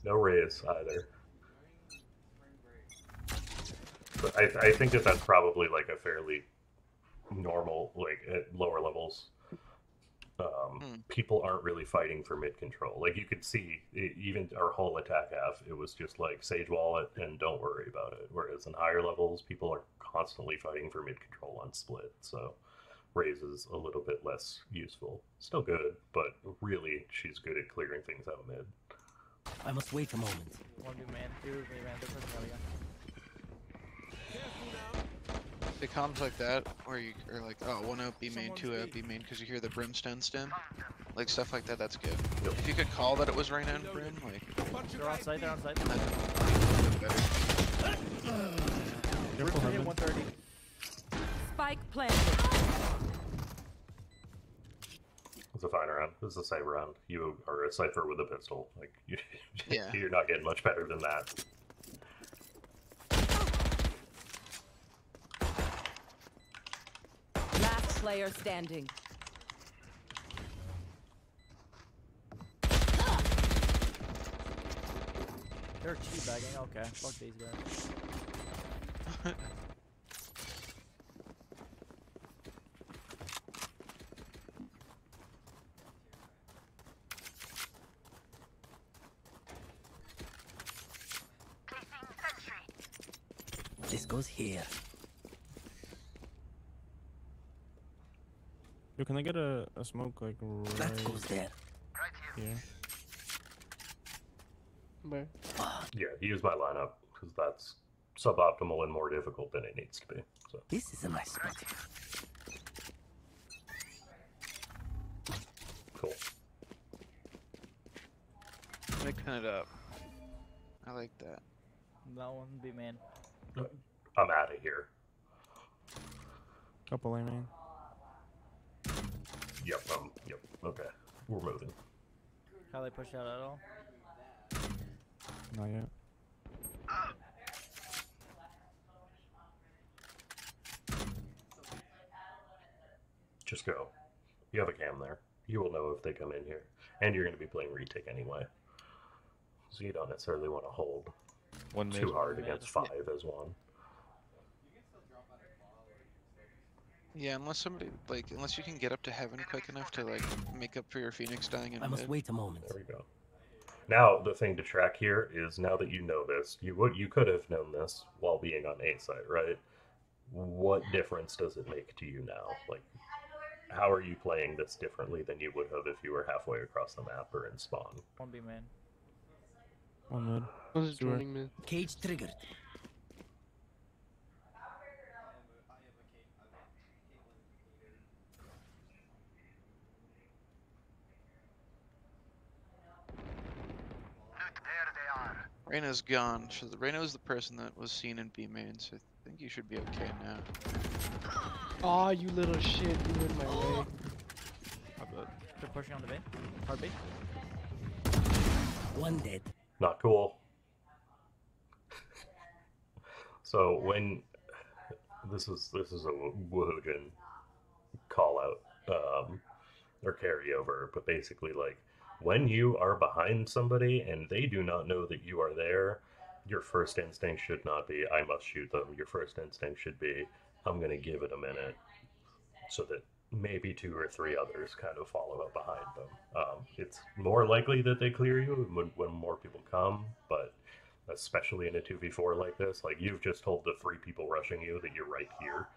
No raise either. But I think that that's probably like a fairly normal, like at lower levels. People aren't really fighting for mid control. Like you could see, even our whole attack half, it was just like Sage Wallet and don't worry about it. Whereas in higher levels, people are constantly fighting for mid control on split. So Raze is a little bit less useful. Still good, but really she's good at clearing things out mid. I must wait a moment. One dude, man. Dude, man. They're pushing out again. The comms like that, where you are like, oh, 1 out B main, 2 out B main, because you hear the brimstone stem, like stuff like that, that's good. Yep. If you could call that it was Reyna and Brim, like, They're on site, they're on site. better. Careful, heaven. 130. Spike planted. It's a fine round. This is a safe round. You are a Cypher with a pistol. Like Yeah. You're not getting much better than that. Last player standing. They're teabagging. Okay, fuck these guys. This goes here. Yo, can I get a smoke like That right goes there. here? Where? Yeah, use my lineup because that's suboptimal and more difficult than it needs to be. So This is a nice spot. cool. Mixing it up. I like that. That one be man. I'm out of here. Couple A main. Yep. Yep. Okay. We're moving. How they push out at all? Not yet. Just go. You have a cam there. You will know if they come in here. And you're going to be playing retake anyway. So you don't necessarily want to hold One too mid. hard against 5 as one. Yeah, unless somebody, like, unless you can get up to heaven quick enough to, like, make up for your Phoenix dying in I must mid. wait a moment. There we go. Now, the thing to track here is now that you know this, you could have known this while being on A site, right? What difference does it make to you now? Like, how are you playing this differently than you would have if you were halfway across the map or in spawn? One be man. One mid. I was Sewer. joining mid. Cage triggered. Reyna's gone. So Reyna was the person that was seen in B main, so I think you should be okay now. Aw, you little shit, you in my way. They're pushing on the B. Hard B. One dead. Not cool. So when this is a Woohoojin call out or carryover, but basically like when you are behind somebody and they do not know that you are there, your first instinct should not be I must shoot them. Your first instinct should be I'm gonna give it a minute so that maybe 2 or 3 others kind of follow up behind them. It's more likely that they clear you when more people come, but especially in a 2v4 like this, like you've just told the 3 people rushing you that you're right here,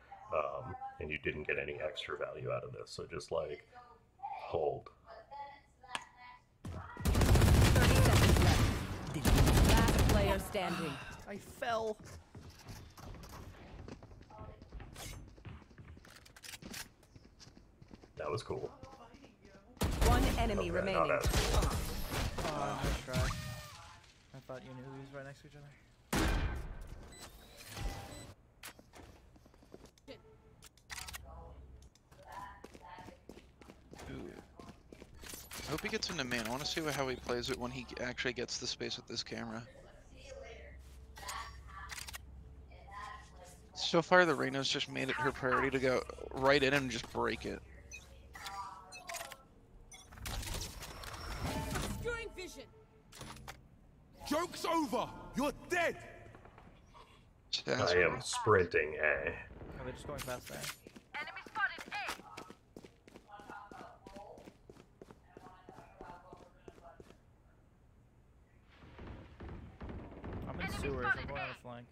and you didn't get any extra value out of this. So just like hold. 30 seconds left. Last player standing. I fell. That was cool. One enemy Okay, remaining. not as cool. try. I thought you knew he was right next to each other. I hope he gets into main. I want to see how he plays it when he actually gets the space with this camera. So far, the Reyna's just made it her priority to go right in and just break it. Obscuring vision. Joke's over! You're dead! I am sprinting A. Are they just going fast there? Enemy spotted A. I'm in sewers. I'm going on the flank.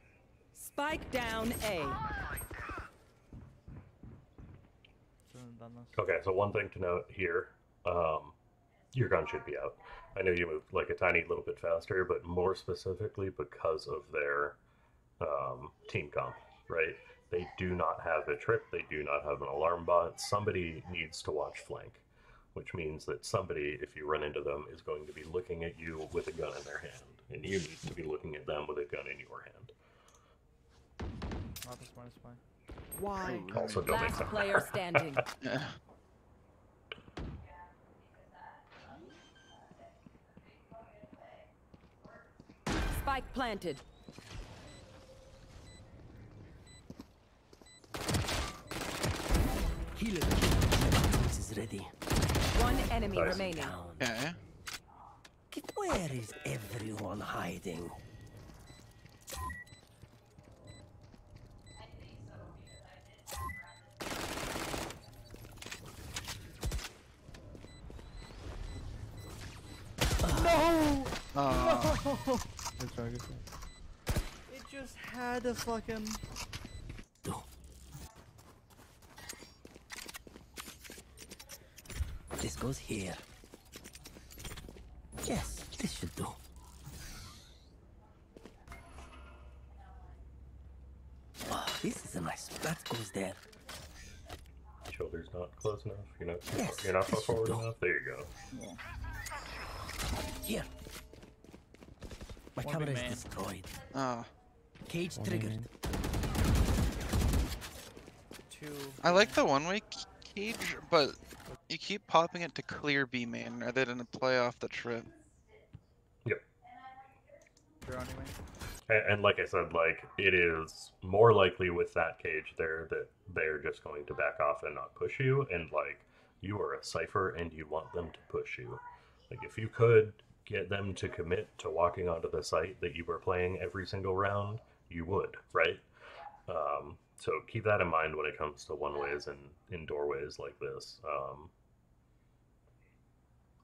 Spike down A. Shouldn't have done this. Okay, so one thing to note here, your gun should be out. I know you moved like a tiny little bit faster, but more specifically because of their team comp, right? They do not have a trip, they do not have an alarm bot. Somebody needs to watch flank, which means that somebody, if you run into them, is going to be looking at you with a gun in their hand, and you need to be looking at them with a gun in your hand. Not this one, it's fine. Why? Also, don't make Last sense. player standing. Spike planted. Healer. This is ready. One enemy Nice. remaining. Okay. Where is everyone hiding? No! Good try, good try. It just had to fucking. This goes here. Yes, this should do. Oh, this is a nice. That goes there. Shoulder's not close enough. Yes, You're not far this should forward do. enough. There you go. Here. My One camera big is man. destroyed. Oh. Cage One triggered. main. Two. I like the one-way cage, but you keep popping it to clear B main rather than to play off the trip. Yep. You're on your way. And like I said, like it is more likely with that cage there that they're just going to back off and not push you, and like you are a cipher and you want them to push you. Like if you could get them to commit to walking onto the site that you were playing every single round, you would, right? So keep that in mind when it comes to one-ways and in doorways like this.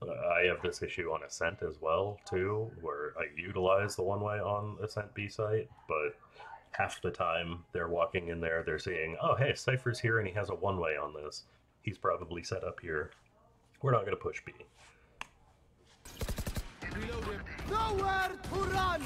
I have this issue on Ascent as well, too, where I utilize the one-way on Ascent B site, but half the time they're walking in there, they're seeing, oh, hey, Cypher's here and he has a one-way on this. He's probably set up here. We're not going to push B. Nowhere to run!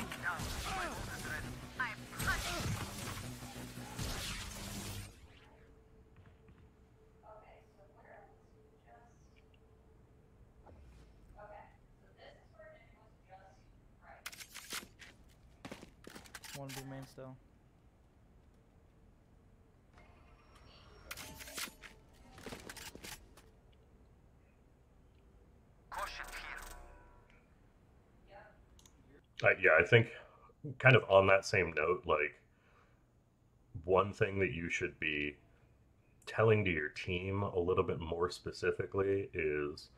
One B main still. Yeah, I think kind of on that same note, like one thing that you should be telling to your team a little bit more specifically is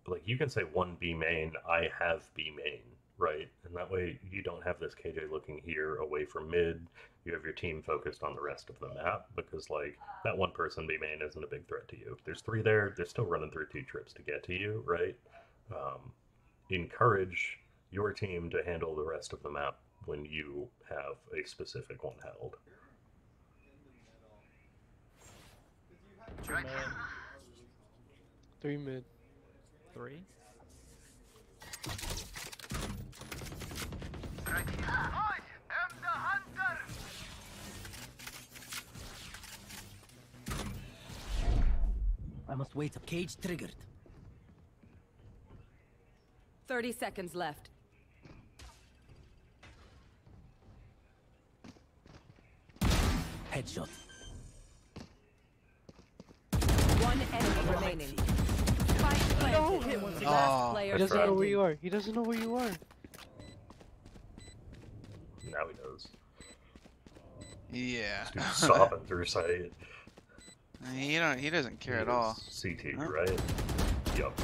like you can say one B main, I have B main, right? And that way you don't have this KJ looking here away from mid. You have your team focused on the rest of the map because like that one person B main isn't a big threat to you. There's three there, they're still running through two trips to get to you, right? Encourage your team to handle the rest of the map when you have a specific one held. Two mid. 3 mid. 3. I must wait. Cage triggered. 30 seconds left. Headshot. One enemy remaining. Spike planted. Last player He doesn't know where standing. you are. He doesn't know where you are. Now he knows. Yeah. Dude, sobbing through sight. He doesn't care at all. CT, Huh? right? Yup.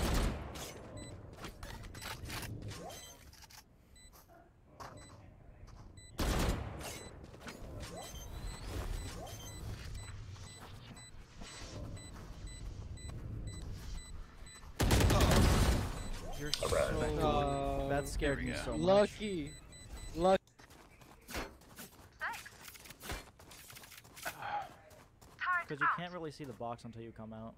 You're Alright. so... that scared There we me go. so much. Lucky. Lucky. Because you can't really see the box until you come out.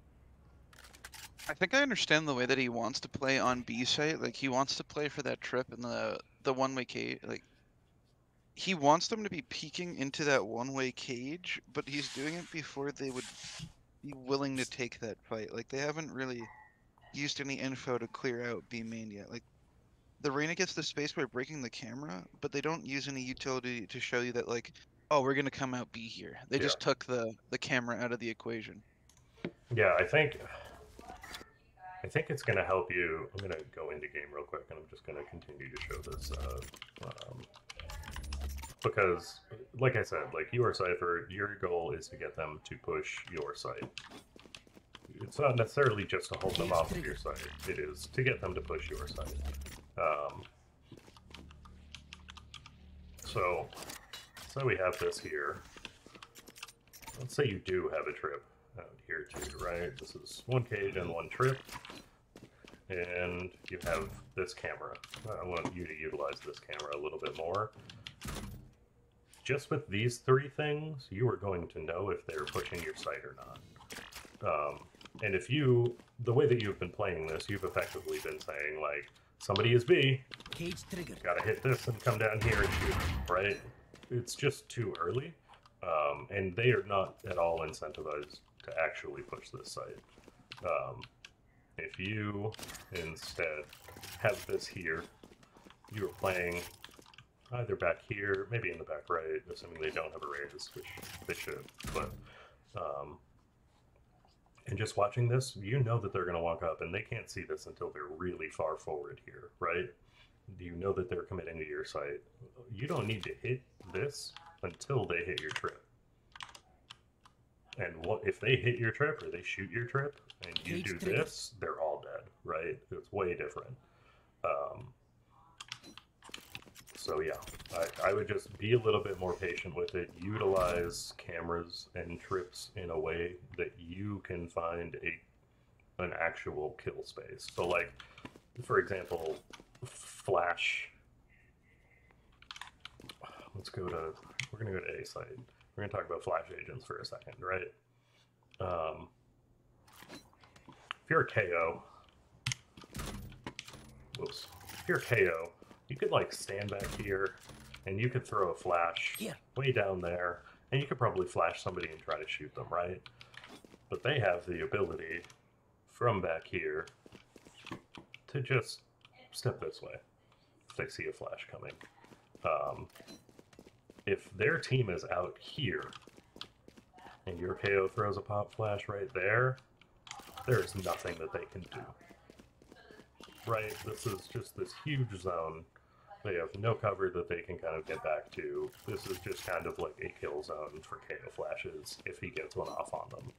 I think I understand the way that he wants to play on B site. Like he wants to play for that trip in the one-way cage. Like he wants them to be peeking into that one-way cage, but he's doing it before they would be willing to take that fight. Like they haven't really used any info to clear out B main yet. Like the Reyna gets the space by breaking the camera, but they don't use any utility to show you that like, oh, we're gonna come out B here. They just took the camera out of the equation. Yeah, I think it's going to help you. I'm going to go into game real quick, and I'm just going to continue to show this. Because, like I said, like you are Cypher, your goal is to get them to push your site. It's not necessarily just to hold them off of your site. It is to get them to push your site. So we have this here. Let's say you do have a trip out here too, right? This is one cage and one trip. And you have this camera. I want you to utilize this camera a little bit more. Just with these three things, you are going to know if they're pushing your site or not. And if you, the way that you've been playing this, you've effectively been saying, like, somebody is B, Cage trigger. gotta hit this and come down here and shoot, right? It's just too early. And they are not at all incentivized to actually push this site. If you instead have this here, you are playing either back here, maybe in the back right, assuming they don't have a raise, which they should, but and just watching this, you know that they're going to walk up, and they can't see this until they're really far forward here, right? You know that they're committing to your site. You don't need to hit this until they hit your trip. And what if they hit your trip or they shoot your trip and you do this, they're all dead, right? It's way different. So yeah, I would just be a little bit more patient with it. Utilize cameras and trips in a way that you can find an actual kill space. So like, for example, flash. We're gonna go to A site. We're going to talk about flash agents for a second, right? If you're a KO, whoops. If you're a KO, you could like stand back here and you could throw a flash way down there and you could probably flash somebody and try to shoot them, right? But they have the ability from back here to just step this way if they see a flash coming. If their team is out here, and your KO throws a pop flash right there, there's nothing that they can do. Right? This is just this huge zone. They have no cover that they can kind of get back to. This is just kind of like a kill zone for KO flashes if he gets one off on them.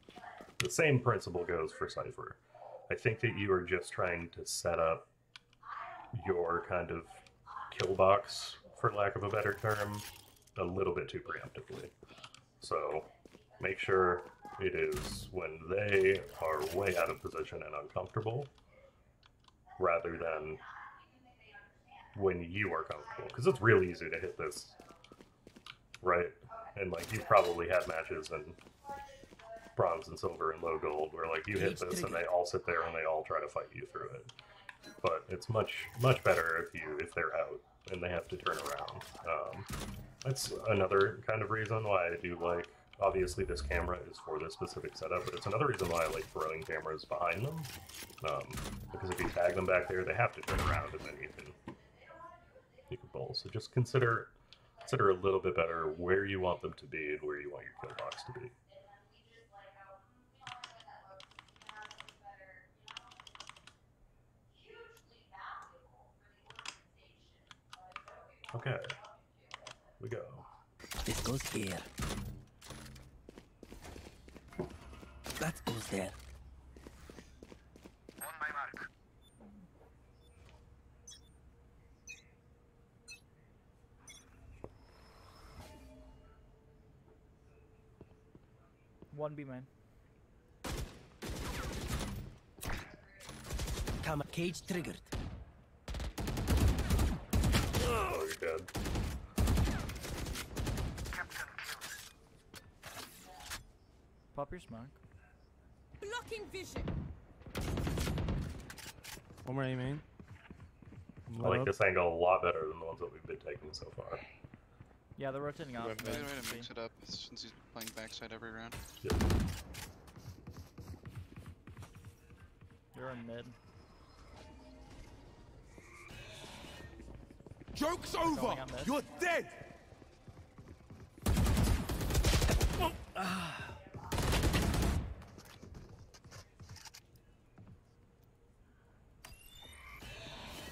The same principle goes for Cypher. I think that you are just trying to set up your kind of kill box, for lack of a better term, a little bit too preemptively. So make sure it is when they are way out of position and uncomfortable, rather than when you are comfortable. Because it's really easy to hit this, right? And like you've probably had matches in bronze and silver and low gold where like you hit this and they all sit there and they all try to fight you through it. But it's much better if they're out and they have to turn around. That's another kind of reason why I do like, obviously this camera is for this specific setup, but it's another reason why I like throwing cameras behind them. Because if you tag drag them back there, they have to turn around, and then you can bowl. So just consider a little bit better where you want them to be and where you want your kill box to be. Okay, we go. This goes here. That goes there. On my mark. One B man. Camera cage triggered. Oh, you're dead. Pop your smoke. Blocking vision. One more A main. I like this angle a lot better than the ones that we've been taking so far. Yeah, they're rotating off. Maybe way to mix it up since he's playing backside every round. Yep. You're in mid. Joke's Going over! up mid. You're dead!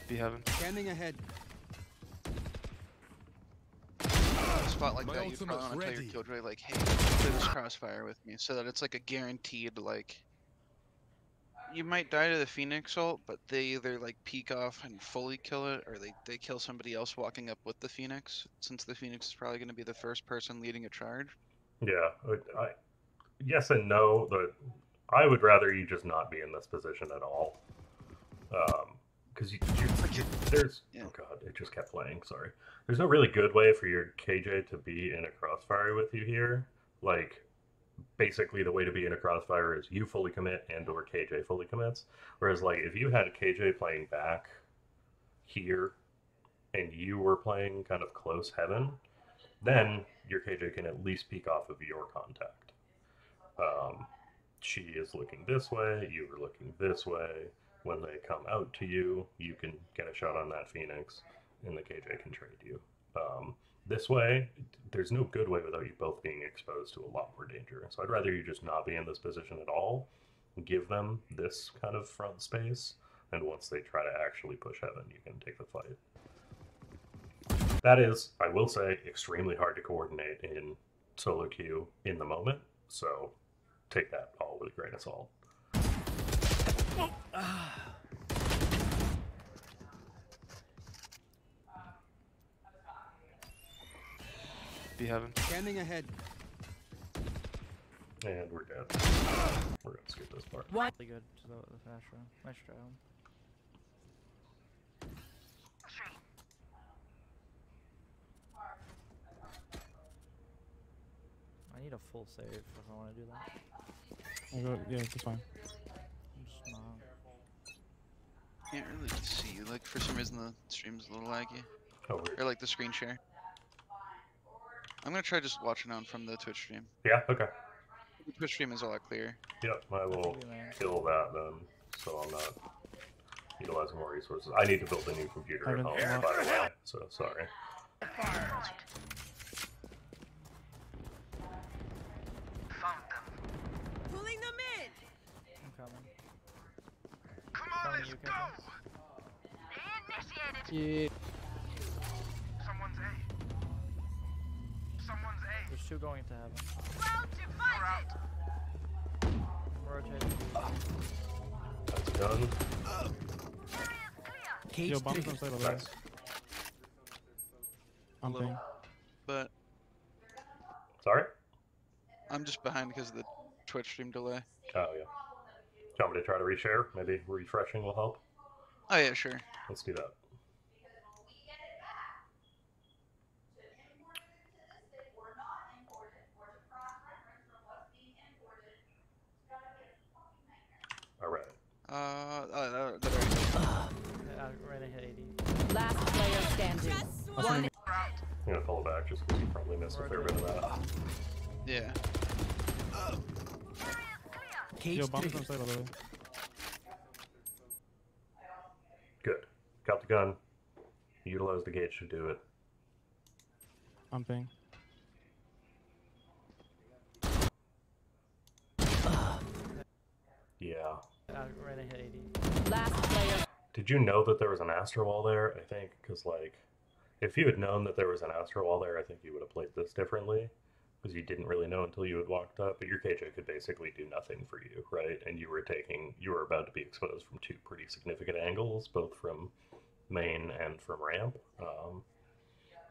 Be heaven. Scanning ahead. A spot like My that, you probably ultimate's want to tell ready. your killjoy like, hey, play this crossfire with me, so that it's like a guaranteed like. You might die to the Phoenix ult, but they either like peek off and fully kill it, or they kill somebody else walking up with the Phoenix, since the Phoenix is probably going to be the first person leading a charge. Yeah, yes and no. I would rather you just not be in this position at all. Because there's... Yeah. Oh god, it just kept playing, sorry. There's no really good way for your KJ to be in a crossfire with you here. Like, basically the way to be in a crossfire is you fully commit and or KJ fully commits. Whereas, like, if you had KJ playing back here and you were playing kind of close heaven, then your KJ can at least peek off of your contact. She is looking this way, you are looking this way. When they come out to you, you can get a shot on that Phoenix, and the KJ can trade you. This way, there's no good way without you both being exposed to a lot more danger. So I'd rather you just not be in this position at all, give them this kind of front space, and once they try to actually push heaven, you can take the fight. That is, I will say, extremely hard to coordinate in solo queue in the moment, so take that all with a grain of salt. Be heaven. Scanning ahead. And we're dead. We're gonna skip this part. Really good. Just the fast round. Nice try. I need a full save if I want to do that. Yeah, it's fine. I'm just not. Can't really see. Like for some reason the stream's a little laggy, Oh, weird. or like the screen share. I'm gonna try just watching on from the Twitch stream. Yeah, okay. The Twitch stream is a lot clearer. Yep, I will Maybe land. kill that then, so I'm not utilizing more resources. I need to build a new computer at home, by the way, so sorry. Pulling them in. I'm coming. Come on, Coming, let's you go! Initiated. Yeah. Someone's A. Someone's A. There's two going to heaven. Well divided. I'm rotating. That's done. Cage Yo, bomb's triggered. on side of Nice. I'm ping. But Sorry? I'm just behind because of the Twitch stream delay. Oh, yeah. Do you want me to try to reshare? Maybe refreshing will help? Oh yeah, sure. Let's do that. Alright. That I ran ahead 80. Last player standing. Just I'll one. swing I'm gonna pull it back just because you probably missed a fair bit of that. yeah. Cage Yo, bomb's on triggered. side of the way. Good. Got the gun. Utilize the gauge to do it. Pumping. Yeah. Right ahead, 80. Last player. Did you know that there was an Astro Wall there? I think, because, like, if you had known that there was an Astro Wall there, I think you would have played this differently. Because you didn't really know until you had walked up. But your KJ could basically do nothing for you, right? And you were about to be exposed from two pretty significant angles, both from main and from ramp.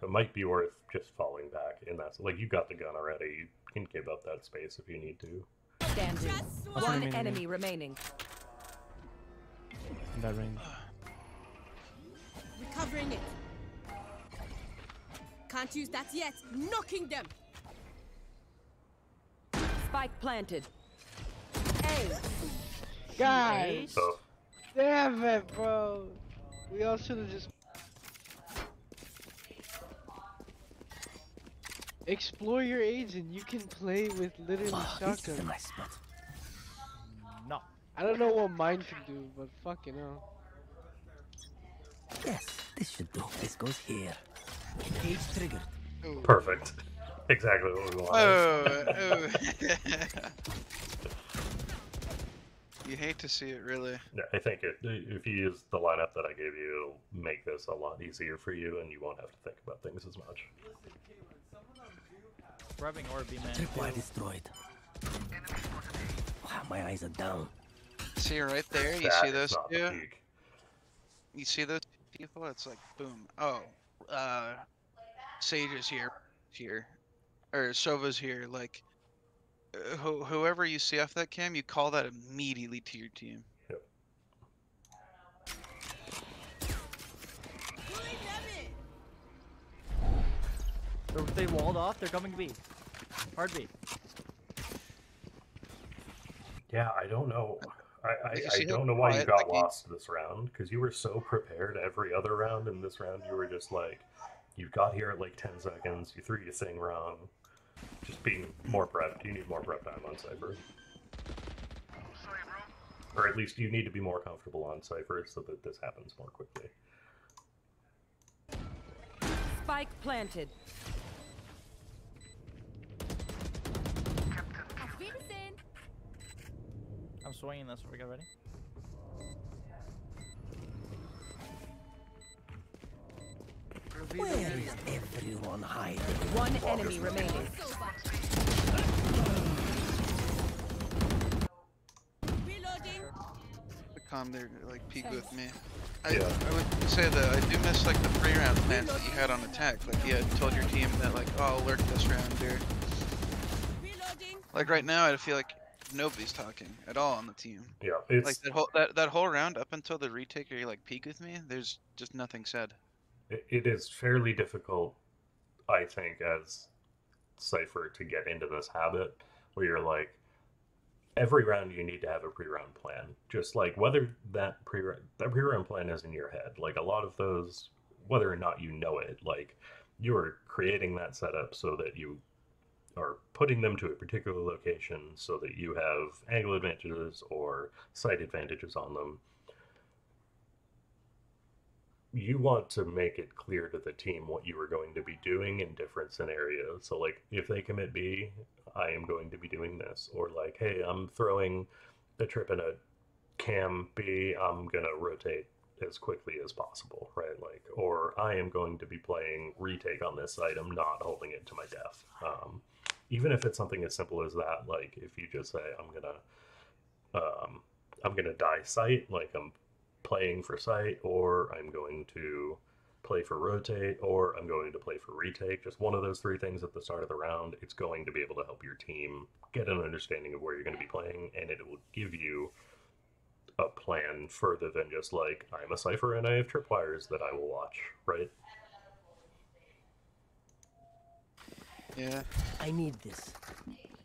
It might be worth just falling back in that. Like, you got the gun already. You can give up that space if you need to. Standing. What's One remaining? enemy remaining. In that range. Recovering it. Can't use that yet. Knocking them. Spike planted. Hey. Guys, So, damn it, bro. We all should have just explore your age and you can play with literally This is a shotgun. nice spot. No. I don't know what mine can do, but fucking hell. Yes, this should do. This goes here. Cage triggered. perfect. Exactly what we wanted. Oh. You hate to see it, really. Yeah, I think if you use the lineup that I gave you, it'll make this a lot easier for you, and you won't have to think about things as much. Rubbing or B man. Tripwire destroyed. Wow, my eyes are down. See right there? You That see is those not the two? peak. You see those people? It's like, boom. Oh, Sage is here. Or Sova's here. Like, whoever you see off that cam, you call that immediately to your team. Yep. They walled off. They're coming B. Hard B. Yeah, I don't know. I You see how don't know why you quiet got that game- lost this round, because you were so prepared every other round, and this round you were just like, you got here at like 10 seconds, you threw your thing wrong. Just being more prepped. You need more prep time on Cypher. Sorry, bro. Or at least you need to be more comfortable on Cypher so that this happens more quickly. Spike planted. I'm swinging this. We got ready. Where is everyone hiding? One enemy remaining. Reloading. Calm there, like peek with me. Yeah. I would say that I do miss like the pre-round plans that you had on attack. Like you had told your team that like, oh, I'll lurk this round or Reloading. like right now I feel like nobody's talking at all on the team. Yeah, it's Like that whole round up until the retake or you like peek with me, there's just nothing said. it is fairly difficult, I think, as Cypher to get into this habit where you're like, every round you need to have a pre-round plan. Just like whether that pre-round plan is in your head. Like a lot of those, whether or not you know it, like you are creating that setup so that you are putting them to a particular location so that you have angle advantages or sight advantages on them. You want to make it clear to the team what you are going to be doing in different scenarios. So like if they commit B, I am going to be doing this. Or like, hey, I'm throwing a trip in a cam B, I'm gonna rotate as quickly as possible, right? Like, or I am going to be playing retake on this item, not holding it to my death. Even if it's something as simple as that, like if you just say I'm gonna die sight, like I'm playing for sight, or I'm going to play for rotate, or I'm going to play for retake. Just one of those three things at the start of the round. It's going to be able to help your team get an understanding of where you're going to be playing, and it will give you a plan further than just like, I'm a Cypher and I have tripwires that I will watch, right? Yeah. I need this.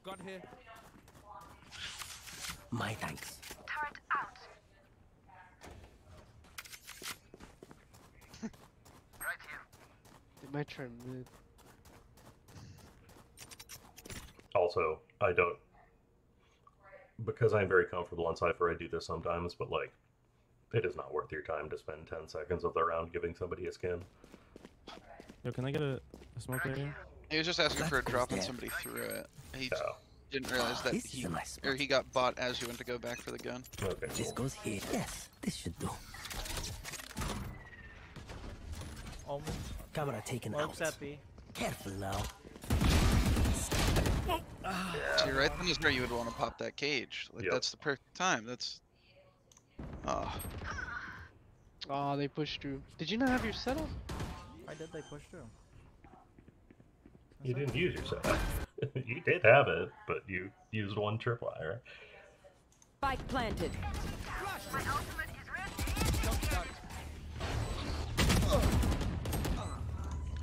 Got here. My thanks. Turret out. Right here. They might try mid. Also, I don't, because I'm very comfortable on Cypher, I do this sometimes, but like, it is not worth your time to spend 10 seconds of the round giving somebody a skin. Yo, can I get a smoke area? He was just asking for a drop and somebody threw it. He Oh, didn't realize that This is a nice spot. he got bought as he went to go back for the gun. okay. This Cool. goes here. Yes, this should do. Almost. Camera taken Smokes out. at B. Careful now. See, right then is where you would want to pop that cage. Like Yep. that's the perfect time. That's. Oh, Oh, they pushed through. Did you not have your setup? Why did they push through? You didn't use your setup. You did have it, but you used one tripwire. Right? Spike planted. My ultimate is ready.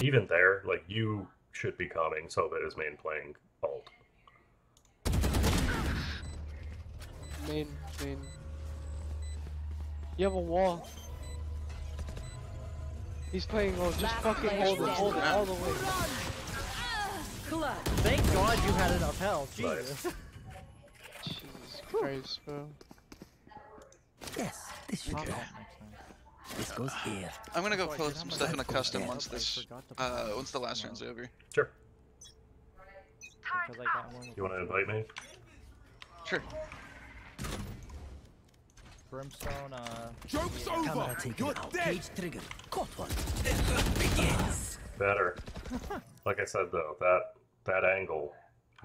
Even there, like, you should be calming Soba is main playing ult. Main. You have a wall. He's playing ult. Just Last fucking player hold it standing. all the way. Clutch. Thank God you had enough health. Jesus. Jesus Christ, bro. Yes, this should Pop do. out next time. This goes here. I'm gonna go Oh, I pull did some have stuff my in a headphones custom in. once I this forgot to put them once the last on. round's over. Sure. Because I got one with You want to my invite me? Sure. Brimstone, Joke's Camera taken out. Cage trigger. Caught one. Begins. Better. Like I said, though, that angle,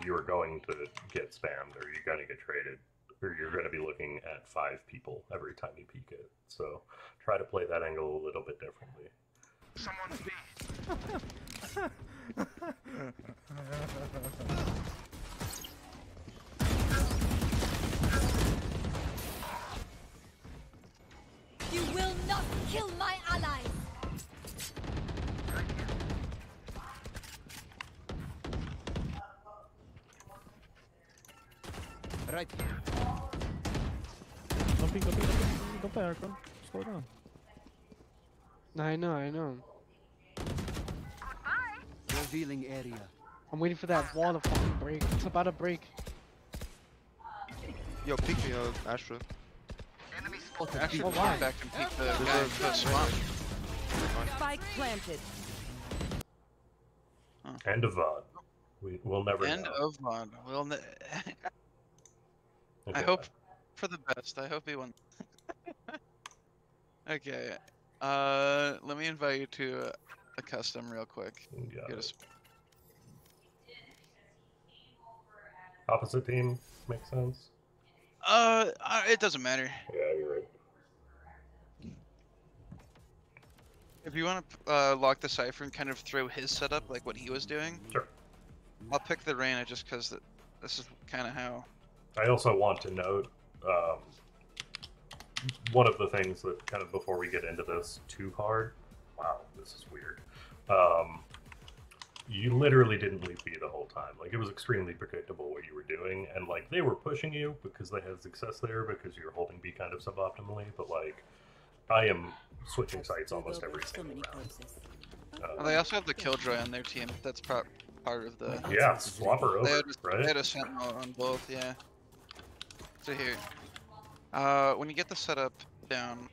you are going to get spammed, or you're going to get traded, or you're going to be looking at 5 people every time you peek it. So try to play that angle a little bit differently. Someone's B. You will not kill my allies. Right here. Don't peek. Don't play, Archon. Slow down. I know. Revealing area. I'm waiting for that wall to fucking break. It's about to break. Yo, peek me, Astra. Actually, Oh, oh, why? back and peek the guy in the swamp. Spike planted. End of VOD. We'll never End know. of VOD. I Okay. hope for the best. I hope he won. Okay. Let me invite you to a custom real quick. Got Get it. us. Opposite team makes sense. It doesn't matter. Yeah, you're right. If you want to lock the cipher and kind of throw his setup like what he was doing, Sure. I'll pick the Reyna just because this is kind of how. I also want to note one of the things that kind of before we get into this too hard. Wow, this is weird. You literally didn't leave B the whole time. Like, it was extremely predictable what you were doing, and like they were pushing you because they had success there because you're holding B kind of suboptimally. But like, I am switching sites almost every single round. They also have the Killjoy on their team. That's part of the. Yeah, swap her They over, had, they right? had a Sentinel on both, yeah. So here, when you get the setup down,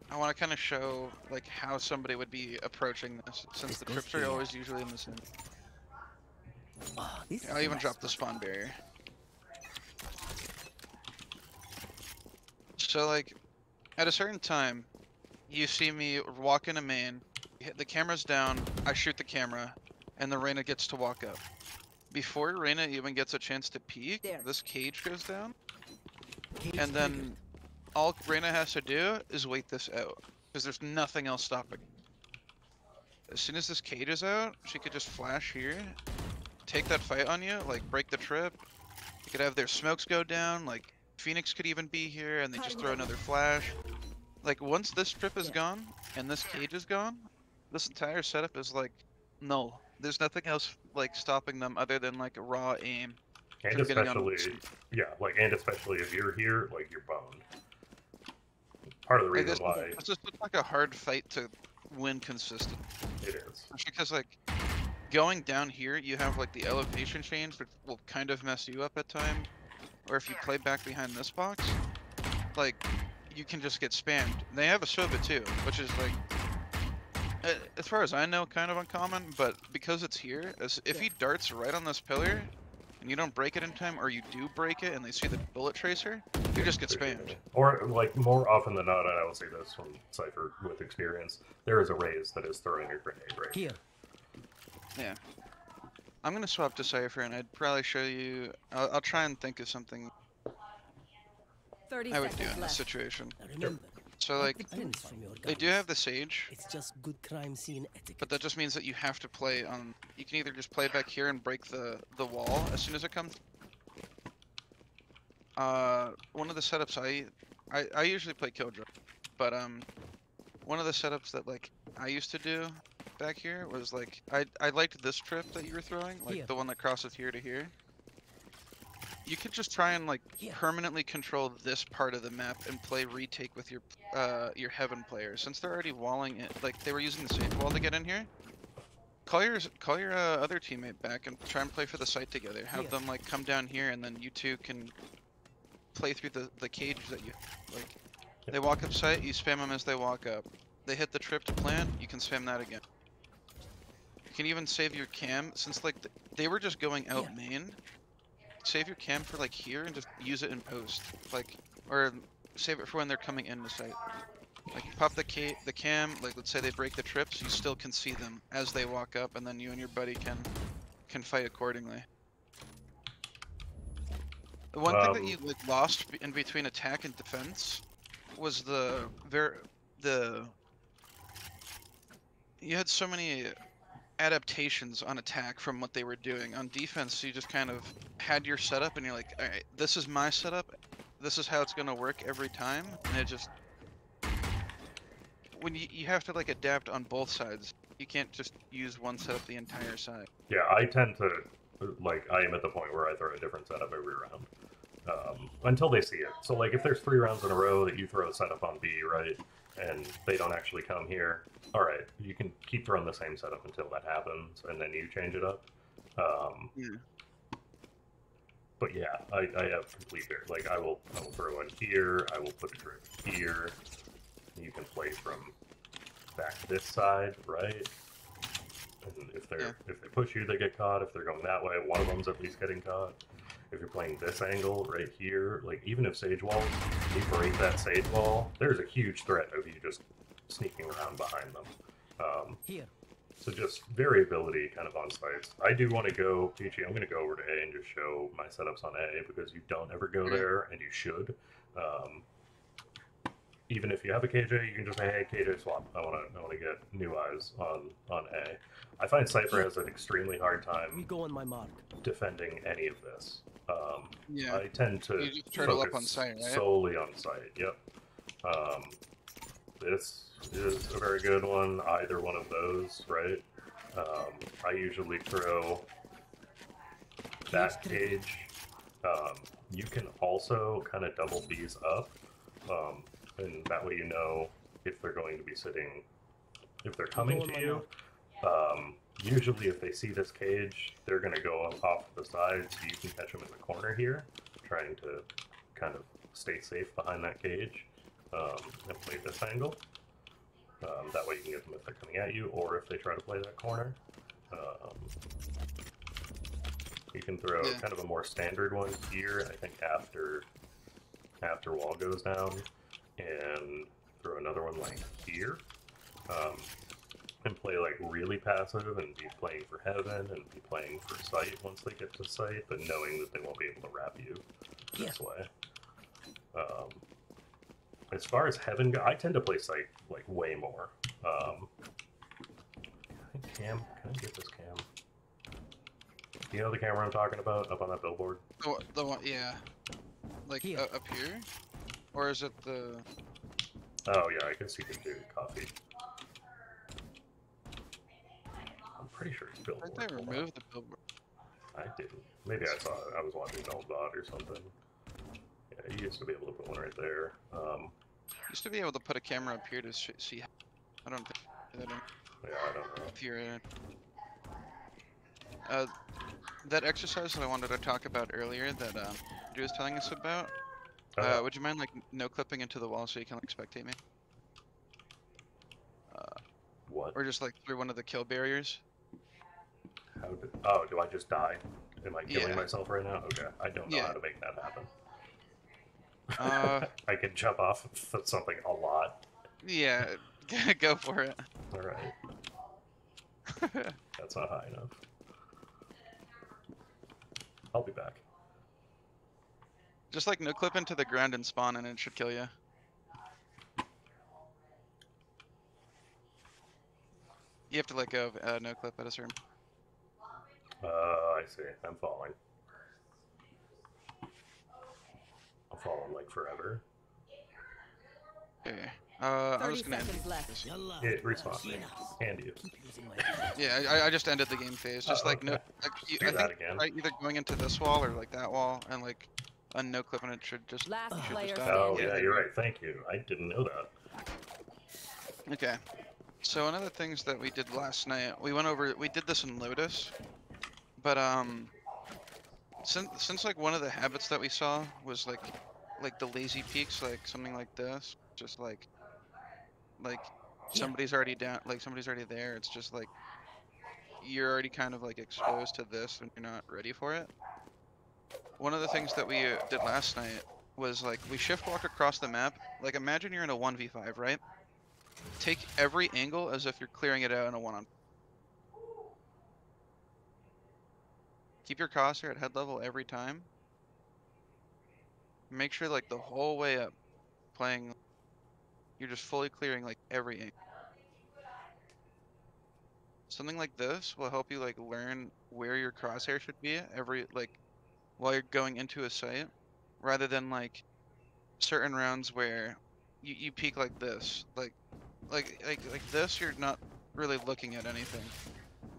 I want to kind of show like how somebody would be approaching this, since the trips are always usually in the same. Oh, this is I'll a even nice drop the spot. spawn barrier. So like, at a certain time, you see me walk in a main, the camera's down, I shoot the camera, and the Reyna gets to walk up. Before Reyna even gets a chance to peek, There. this cage goes down, Cage and then all Reyna has to do is wait this out, because there's nothing else stopping. As soon as this cage is out, she could just flash here, take that fight on you, like break the trip. You could have their smokes go down, like Phoenix could even be here, and they just throw another flash. Like once this trip is gone, and this cage is gone, this entire setup is like null. There's nothing else like stopping them other than like a raw aim. And from getting on especially, yeah, like, and especially if you're here, like, you're boned. Part of the Like, reason why this just looks like a hard fight to win consistent. it is. Because like going down here, you have like the elevation change, which will kind of mess you up at time. Or if you play back behind this box, like you can just get spammed. They have a Soba too, which is like, as far as I know, kind of uncommon. But because it's here, if he darts right on this pillar, and you don't break it in time, or you do break it and they see the bullet tracer, you just get spammed. Or, like, more often than not, and I will say this from Cypher with experience, there is a raise that is throwing a grenade right here. Yeah. I'm gonna swap to Cypher, and I'd probably show you. I'll try and think of something 30 I would do seconds in this left. situation. Remember, So, like, footprints from your they do guns. have the Sage, It's just good crime scene etiquette. but that just means that you have to play on. You can either just play back here and break the wall as soon as it comes. One of the setups I usually play Killjoy, but one of the setups that like I used to do back here was like I liked this trip that you were throwing, like the one that crosses here to here. You could just try and like permanently control this part of the map and play retake with your Heaven players, since they're already walling it. Like they were using the safe wall to get in here. Call your other teammate back and try and play for the site together. Have them like come down here, and then you two can play through the cage that you like. They walk up site, you spam them as they walk up. They hit the trip to plan, you can spam that again. You can even save your cam, since like they were just going out main. Save your cam for like here and just use it in post, like, or save it for when they're coming in the site. Like pop the cam, like let's say they break the trips, you still can see them as they walk up, and then you and your buddy can fight accordingly. The one thing that you like lost in between attack and defense was you had so many adaptations on attack from what they were doing. On defense, you just kind of had your setup, and you're like, all right, this is my setup, this is how it's gonna work every time, and it just when you have to like adapt on both sides. You can't just use one setup the entire side. Yeah, I tend to, like, I am at the point where I throw a different setup every round. Until they see it. So, like, if there's 3 rounds in a row that you throw a setup on B, right, and they don't actually come here, alright, you can keep throwing the same setup until that happens, and then you change it up. But yeah, I have complete fear. Like, I will throw in here, I will put a drip here, you can play from back this side, right? And if they push you, they get caught. If they're going that way, one of them's at least getting caught. If you're playing this angle right here, like even if Sage Wall, you break that Sage Wall, there's a huge threat of you just sneaking around behind them. So just variability kind of on sites. I do want to go, Peachy, I'm going to go over to A and just show my setups on A, because you don't ever go there, and you should. Even if you have a KJ, you can just say, hey, KJ swap. I want to get new eyes on A. I find Cypher has an extremely hard time defending any of this. I tend to you just turtle focus up on site, right? solely on site. Yep. This is a very good one. Either one of those, right? I usually throw that cage. You can also kind of double these up. And that way you know if they're going to be sitting, if they're coming to you. Usually if they see this cage, they're going to go off the side, so you can catch them in the corner here, trying to kind of stay safe behind that cage, and play this angle. That way you can get them if they're coming at you, or if they try to play that corner. You can throw kind of a more standard one here, I think after wall goes down, and throw another one like here, and play like really passive and be playing for Heaven and be playing for sight once they get to sight, but knowing that they won't be able to wrap you this way. As far as Heaven go, I tend to play sight like way more. I think Cam, can I get this Cam? Do you know the camera I'm talking about up on that billboard? The one, yeah. Like up here? Or is it the... Oh yeah, I guess you can do coffee. I'm pretty sure it's billboard. I think they removed the billboard. I didn't. Maybe I saw it. I was watching an old VOD or something. Yeah, you used to be able to put one right there. Used to be able to put a camera up here to see. I don't think that. Yeah, I don't know. If you're that exercise that I wanted to talk about earlier that Drew was telling us about, Would you mind like no clipping into the wall so you can like spectate me? What? Or just like through one of the kill barriers? Oh, do I just die? Am I killing Yeah. myself right now? Okay, I don't know Yeah. how to make that happen. Uh, I can jump off of something a lot. yeah, go for it. Alright, that's not high enough. I'll be back. Just like no clip into the ground and spawn and it should kill you. You have to let go of no clip at a certain. I see. I'm falling. I'm falling like forever. Okay. I'm 30 just gonna end seconds it. left. It respawns me. And you. Yeah, I just ended the game phase. Just Oh, like no, okay. like Do I that think again. right, either going into this wall or like that wall and like a no clip and it should just. Last you should player just die. Oh, standing. yeah, there you're you right. Thank you. I didn't know that. go. Okay. So one of the things that we did last night, we did this in Lotus, but since like one of the habits that we saw was like the lazy peaks, like something like this, just like somebody's already down, like somebody's already there. It's just like you're already kind of like exposed to this and you're not ready for it. One of the things that we did last night was like we shift walk across the map. Like imagine you're in a 1v5, right? Take every angle as if you're clearing it out in a one-on. Keep your crosshair at head level every time. Make sure like the whole way up, playing, you're just fully clearing like every angle. Something like this will help you like learn where your crosshair should be every like while you're going into a site, rather than like certain rounds where you peek like this, like this, you're not really looking at anything.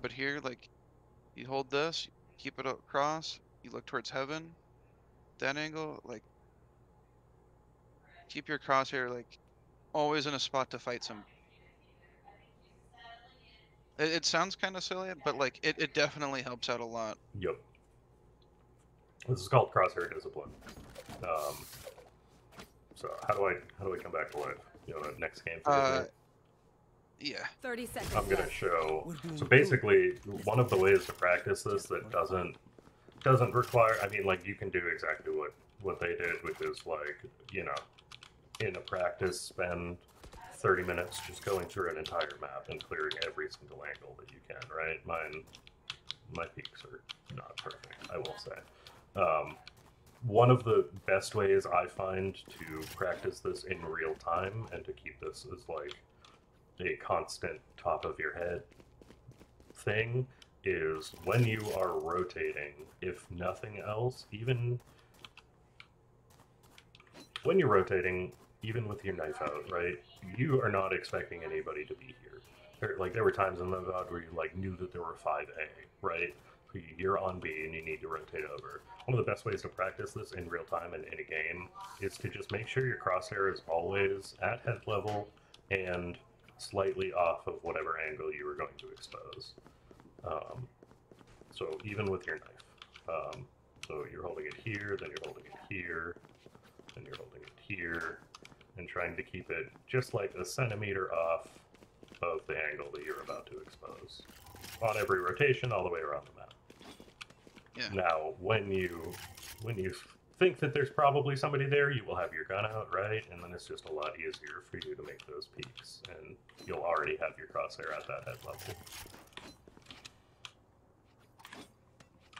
But here, like, you hold this, keep it across, you look towards heaven, that angle, like, keep your crosshair, like, always in a spot to fight some. It sounds kind of silly, but, like, it definitely helps out a lot. Yep. This is called crosshair discipline. So how do I come back to life? You know, next game for Yeah. 30 seconds I'm gonna left. show. So basically, one of the ways to practice this that doesn't require. I mean, like you can do exactly what they did, which is like you know, in a practice, spend 30 minutes just going through an entire map and clearing every single angle that you can. Right? My peaks are not perfect, I will say. One of the best ways I find to practice this in real time and to keep this as like a constant top of your head thing is when you are rotating, if nothing else, even when you're rotating, even with your knife out, right, you are not expecting anybody to be here. There were times in the VOD where you like knew that there were 5A, right? You're on B and you need to rotate over. One of the best ways to practice this in real time and in a game is to just make sure your crosshair is always at head level and slightly off of whatever angle you were going to expose. So even with your knife. So you're holding it here, then you're holding it here, then you're holding it here, and trying to keep it just like a centimeter off of the angle that you're about to expose. On every rotation, all the way around the map. Yeah. Now, when you think that there's probably somebody there, you will have your gun out, right? And then it's just a lot easier for you to make those peaks, and you'll already have your crosshair at that head level.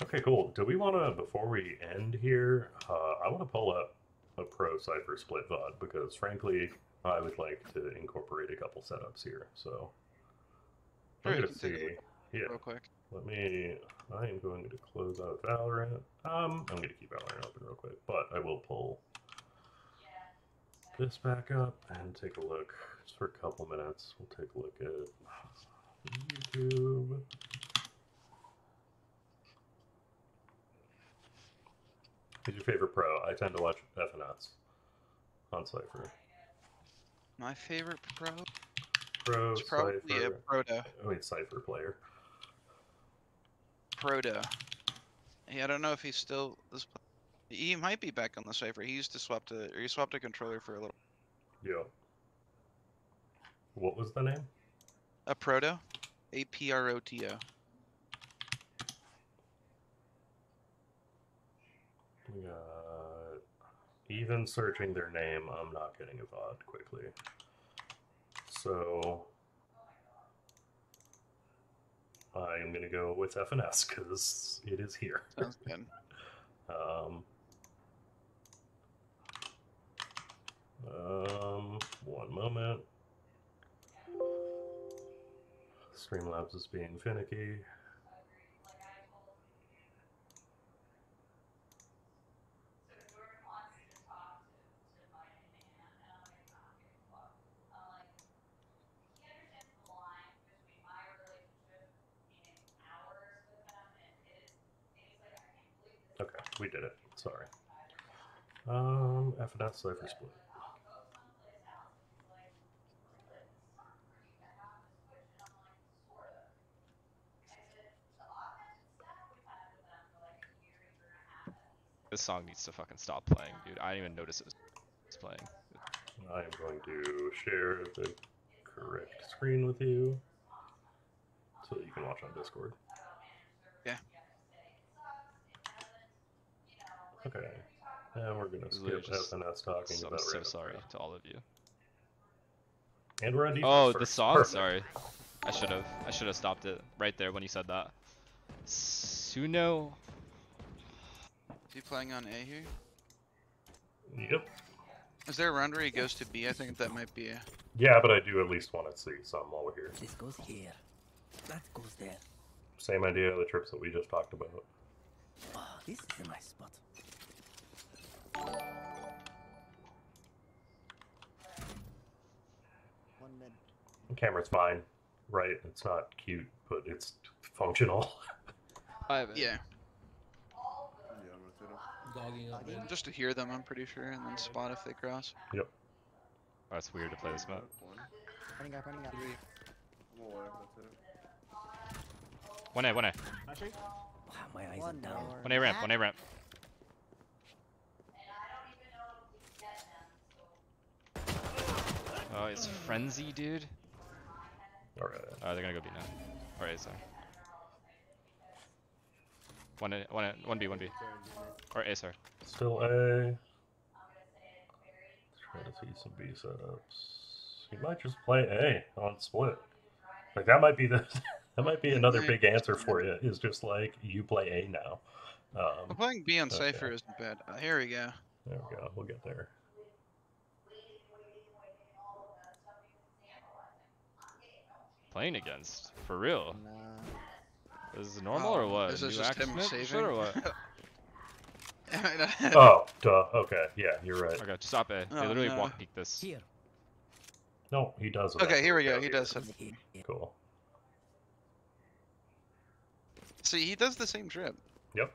Okay, cool. Do we want to, before we end here, I want to pull up a pro Cypher split VOD, because frankly, I would like to incorporate a couple setups here, so... Sure, I'm you gonna can take a see... look Yeah. real quick. I am going to close out Valorant. I'm going to keep Valorant open real quick, but I will pull this back up and take a look, just for a couple minutes. We'll take a look at YouTube. Who's your favorite pro? I tend to watch FNS on Cypher. My favorite pro? Pro, It's probably Cypher. a Proto. I mean, Cypher player. Proto. Yeah, I don't know if he's still this. He might be back on the Cypher. He used to he swapped a controller for a little. Yeah. What was the name? A Proto? APROTO. We got... Even searching their name, I'm not getting a VOD quickly. So... I am going to go with FNS, because it is here. Sounds good. One moment. Streamlabs is being finicky. Okay, we did it. Sorry. FNS Cypher Split. This song needs to fucking stop playing, dude. I didn't even notice it was playing. I am going to share the correct screen with you so that you can watch on Discord. Yeah. Okay. And we're going to skip FNS talking I'm about so random sorry crap. to all of you. And we're on defense Oh, first. the song? Perfect. Sorry. I should have stopped it right there when you said that. Snhu. Is he playing on A here? Yep. Is there a round where he goes to B? I think that might be a... Yeah, but I do at least want to see some while we're here. This goes here. That goes there. Same idea, the trips that we just talked about. Oh, this is a nice spot. One mid. The camera's fine, right? It's not cute, but it's functional. Yeah. Dogging up, man. Just to hear them, I'm pretty sure, and then spot if they cross. Yep. Oh, it's weird to play this map. Running up, running up. One A. Wow, my eyes are down. One A ramp. One A ramp. Oh, it's frenzy, dude. Alright. Oh, they're gonna go B now. Alright, sorry. One B. Or A, sorry. Still A. Try to see some B setups. He might just play A on split. Like that might be the that might be another big answer for you. Is just like you play A now. Playing B on okay. Cypher isn't bad. Here we go. There we go. We'll get there. Playing against? For real? Nah. Is this normal or what? Is this New just him accident saving? shit or what? Oh, duh. Okay, yeah, you're right. Okay, stop A. They Oh, literally no. walk peek this. Here. No, he does. Okay, here we go. eventually He go does. here. Here. Cool. See, he does the same drip. Yep.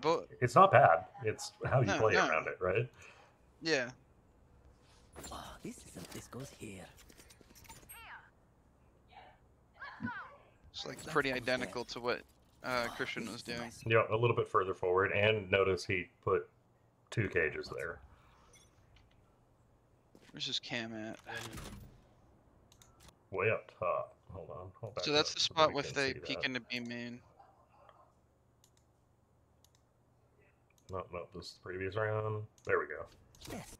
But It's not bad. It's how you No, play no. around it, right? yeah, Oh, this goes here. it's like pretty identical to what Christian was doing. Yeah, a little bit further forward, and notice he put 2 cages there. Where's his cam at? Way up top. Hold on. Hold back So that's up the so spot we with can they see peek that. into B main. No, this is the previous round. There we go. Yes.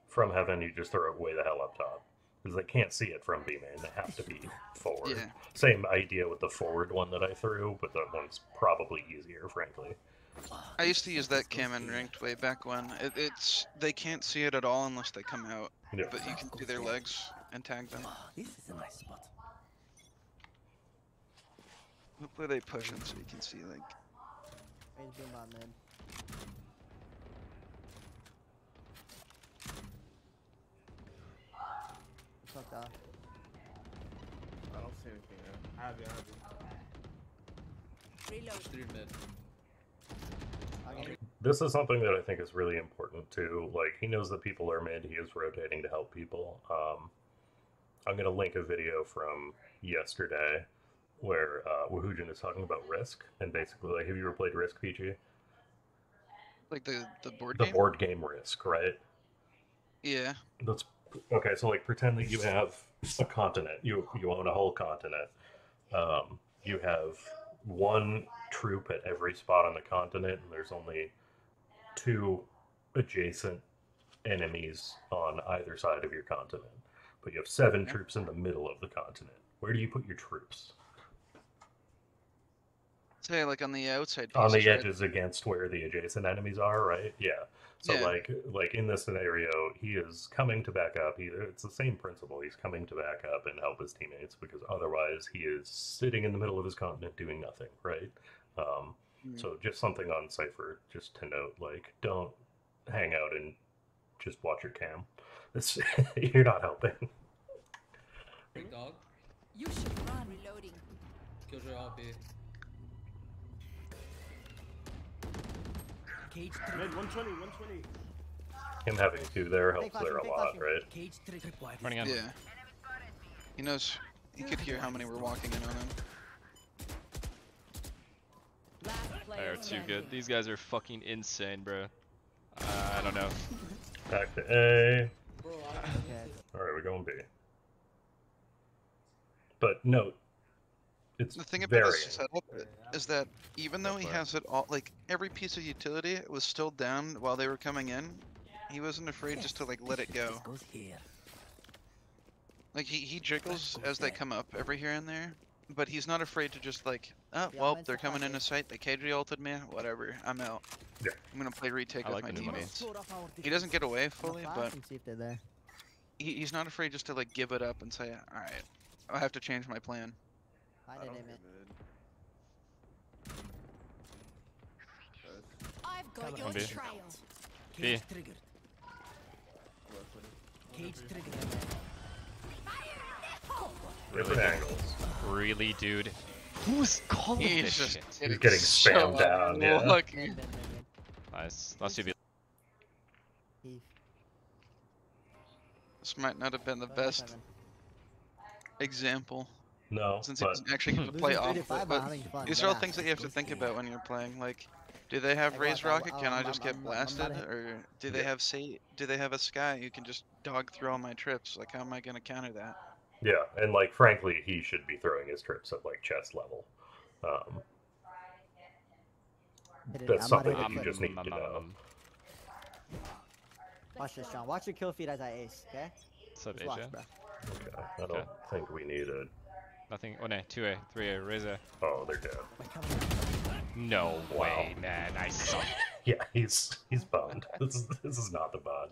From heaven, you just throw it way the hell up top. Because they can't see it from B main. They have to be forward. Yeah. Same idea with the forward one that I threw, but that one's probably easier, frankly. I used to use that cam in ranked way back when. It's they can't see it at all unless they come out, Yeah. but you can see their legs and tag them. Oh, this is a nice spot. Hopefully they push him so you can see like. Raise boom bot mid. Fucked off. I don't see anything there. I have you. Reload. 3 mid. This is something that I think is really important too. Like, he knows that people are mid, he is rotating to help people. I'm going to link a video from yesterday where Wahujin is talking about Risk, and basically, like, have you ever played Risk, PG? Like the board The game? board game Risk, right? Yeah. That's okay. So like, pretend that you have a continent. You own a whole continent. You have one troop at every spot on the continent, and there's only two adjacent enemies on either side of your continent. But you have 7 Okay. troops in the middle of the continent. Where do you put your troops? Say like on the outside On pieces, the right? edges against where the adjacent enemies are, right? Yeah. So Yeah. like in this scenario, he is coming to back up. It's the same principle. He's coming to back up and help his teammates because otherwise he is sitting in the middle of his continent doing nothing, right? So just something on Cypher, just to note, like, don't hang out and just watch your cam. You're not helping. Big dog. You should run. Reloading. Killjoy RP. Cage Mid, trigger. 120, 120. Him having 2 there helps Fake there a flashing, lot, fake right? Cage trigger. Running in. Yeah. He knows. He could hear how many were walking in on him. Last They player are too standing. good. These guys are fucking insane, bro. I don't know. Back to A. Bro, Okay. Alright, we're going B. But note, it's The thing about varying. his setup is that even though he has it all, like every piece of utility was still down while they were coming in, he wasn't afraid just to like let it go. This goes here. Like he jiggles as they come up every here and there, but he's not afraid to just like, oh well, they're coming into sight. They KG ulted me, whatever. I'm out. Yeah. I'm gonna play retake I with like my the new money. teammates. He doesn't get away fully, but And see if they're there. he's not afraid just to like give it up and say, all right, I have to change my plan. I did it, man. I've got Come your on, B. trail. Cage B. triggered. Cage triggered. Different angles. Really, dude? Who's calling He's this just shit? He's getting so spammed down, yeah. unlucky. Mid, mid, mid, mid. Nice. Last 2 Heath. This might not have been the Go ahead, best Simon. example No, since he but wasn't actually going to play Losing off 3 of to 5 it. by But having fun. these are all Yeah. things that you have to think about when you're playing. Like, do they have I raised got- rocket? Can I I'm- just get I'm blasted, not- or do they Yeah. have do they have a sky who can just dog through all my trips? Like, how am I going to counter that? yeah, and like frankly, he should be throwing his trips at like chest level. Hit it. That's I'm not something hitting that you it. just need to know. Watch this, John. Watch your kill feed as I ace, okay? What's up, Just watch, AJ? bro. Okay, I don't Okay. think we need it. Nothing. Oh, no. 2A, 3A, raise A. Oh, they're dead. No Wow. way, man. I suck. Yeah, he's boned. This is not the bod.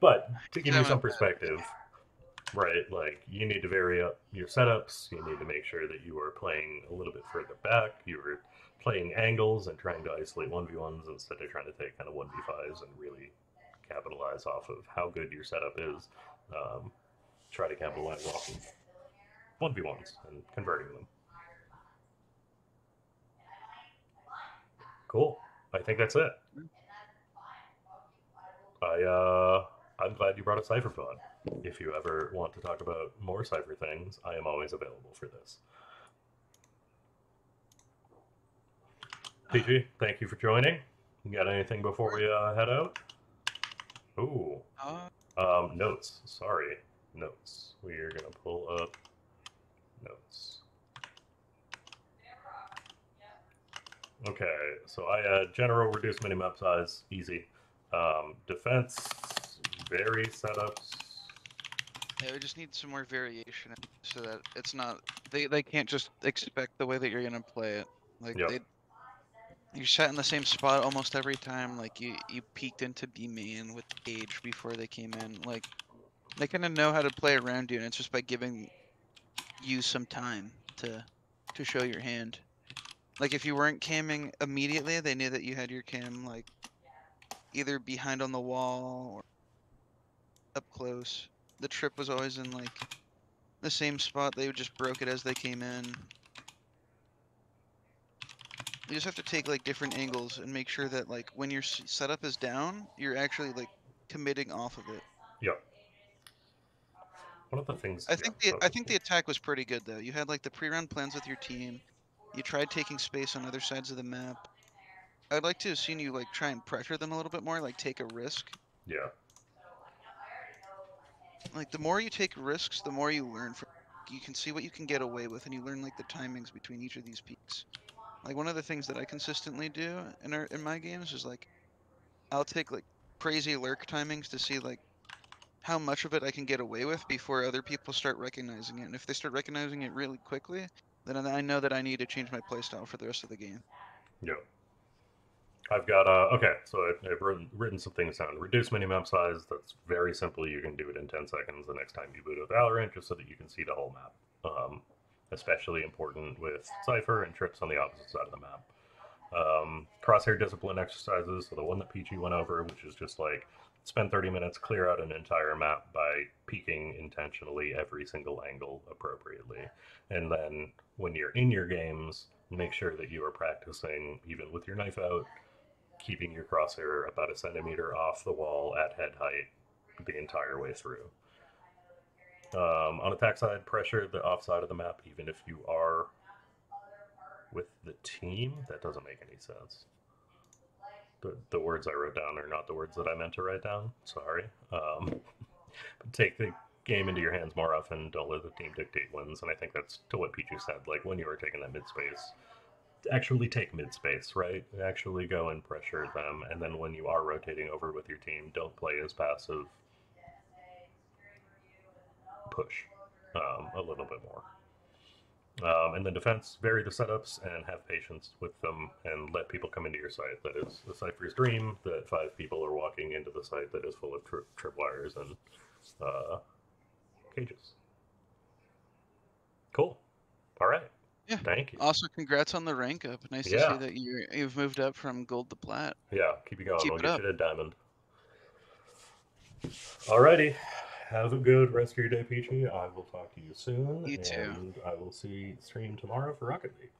But to give you some perspective, right? Like you need to vary up your setups. You need to make sure that you are playing a little bit further back. You are playing angles and trying to isolate 1v1s instead of trying to take kind of 1v5s and really capitalize off of how good your setup is. Try to capitalize off of 1v1s and converting them. Cool. I think that's it. I'm glad you brought a Cypher pod. If you ever want to talk about more Cypher things, I am always available for this. PG, thank you for joining. You got anything before we head out? Ooh. Notes. Sorry. Notes. We are going to pull up notes. Okay, so I general reduce minimap size, easy. Defense, vary setups. Yeah, we just need some more variation so that it's not they can't just expect the way that you're gonna play it. Like Yep. you sat in the same spot almost every time. Like you peeked into B main with Age before they came in. Like they kind of know how to play around you, and it's just by giving you some time to show your hand. Like if you weren't camming immediately, they knew that you had your cam like either behind on the wall or up close. The trip was always in like the same spot. They just broke it as they came in. You just have to take like different angles and make sure that like when your setup is down, you're actually like committing off of it. Yep. One of the things. I think the attack was pretty good though. You had like the pre-round plans with your team. You tried taking space on other sides of the map. I'd like to have seen you like try and pressure them a little bit more, like take a risk. Yeah. Like the more you take risks, the more you learn from. You can see what you can get away with, and you learn like the timings between each of these peaks. Like one of the things that I consistently do in my games is like I'll take like crazy lurk timings to see like how much of it I can get away with before other people start recognizing it. And if they start recognizing it really quickly, then I know that I need to change my playstyle for the rest of the game. Yeah. I've got, okay, so I've written some things down. Reduce minimap size, that's very simple. You can do it in 10 seconds the next time you boot up Valorant, just so that you can see the whole map. Especially important with Cypher and trips on the opposite side of the map. Crosshair discipline exercises, so the one that Peachy went over, which is just like spend 30 minutes, clear out an entire map by peeking intentionally every single angle appropriately. And then when you're in your games, make sure that you are practicing, even with your knife out, keeping your crosshair about a centimeter off the wall at head height the entire way through. On attack side, pressure the offside of the map, even if you are with the team. That doesn't make any sense. The words I wrote down are not the words that I meant to write down. Sorry. Take the game into your hands more often. Don't let the team dictate wins. And I think that's to what Pichu said. Like when you were taking that mid space, actually take mid space, right? Actually go and pressure them. And then when you are rotating over with your team, don't play as passive. Push a little bit more. And then defense, vary the setups and have patience with them and let people come into your site. That is the Cypher's dream, that 5 people are walking into the site that is full of tripwires and cages. Cool. All right. Yeah. Thank you. Also, congrats on the rank up. Nice to see that you've moved up from gold to plat. Yeah, keep it going. Keep we'll it get up. you to diamond. Alrighty. Have a good rest of your day, Peachy. I will talk to you soon. You too. And I will see stream tomorrow for Rocket League.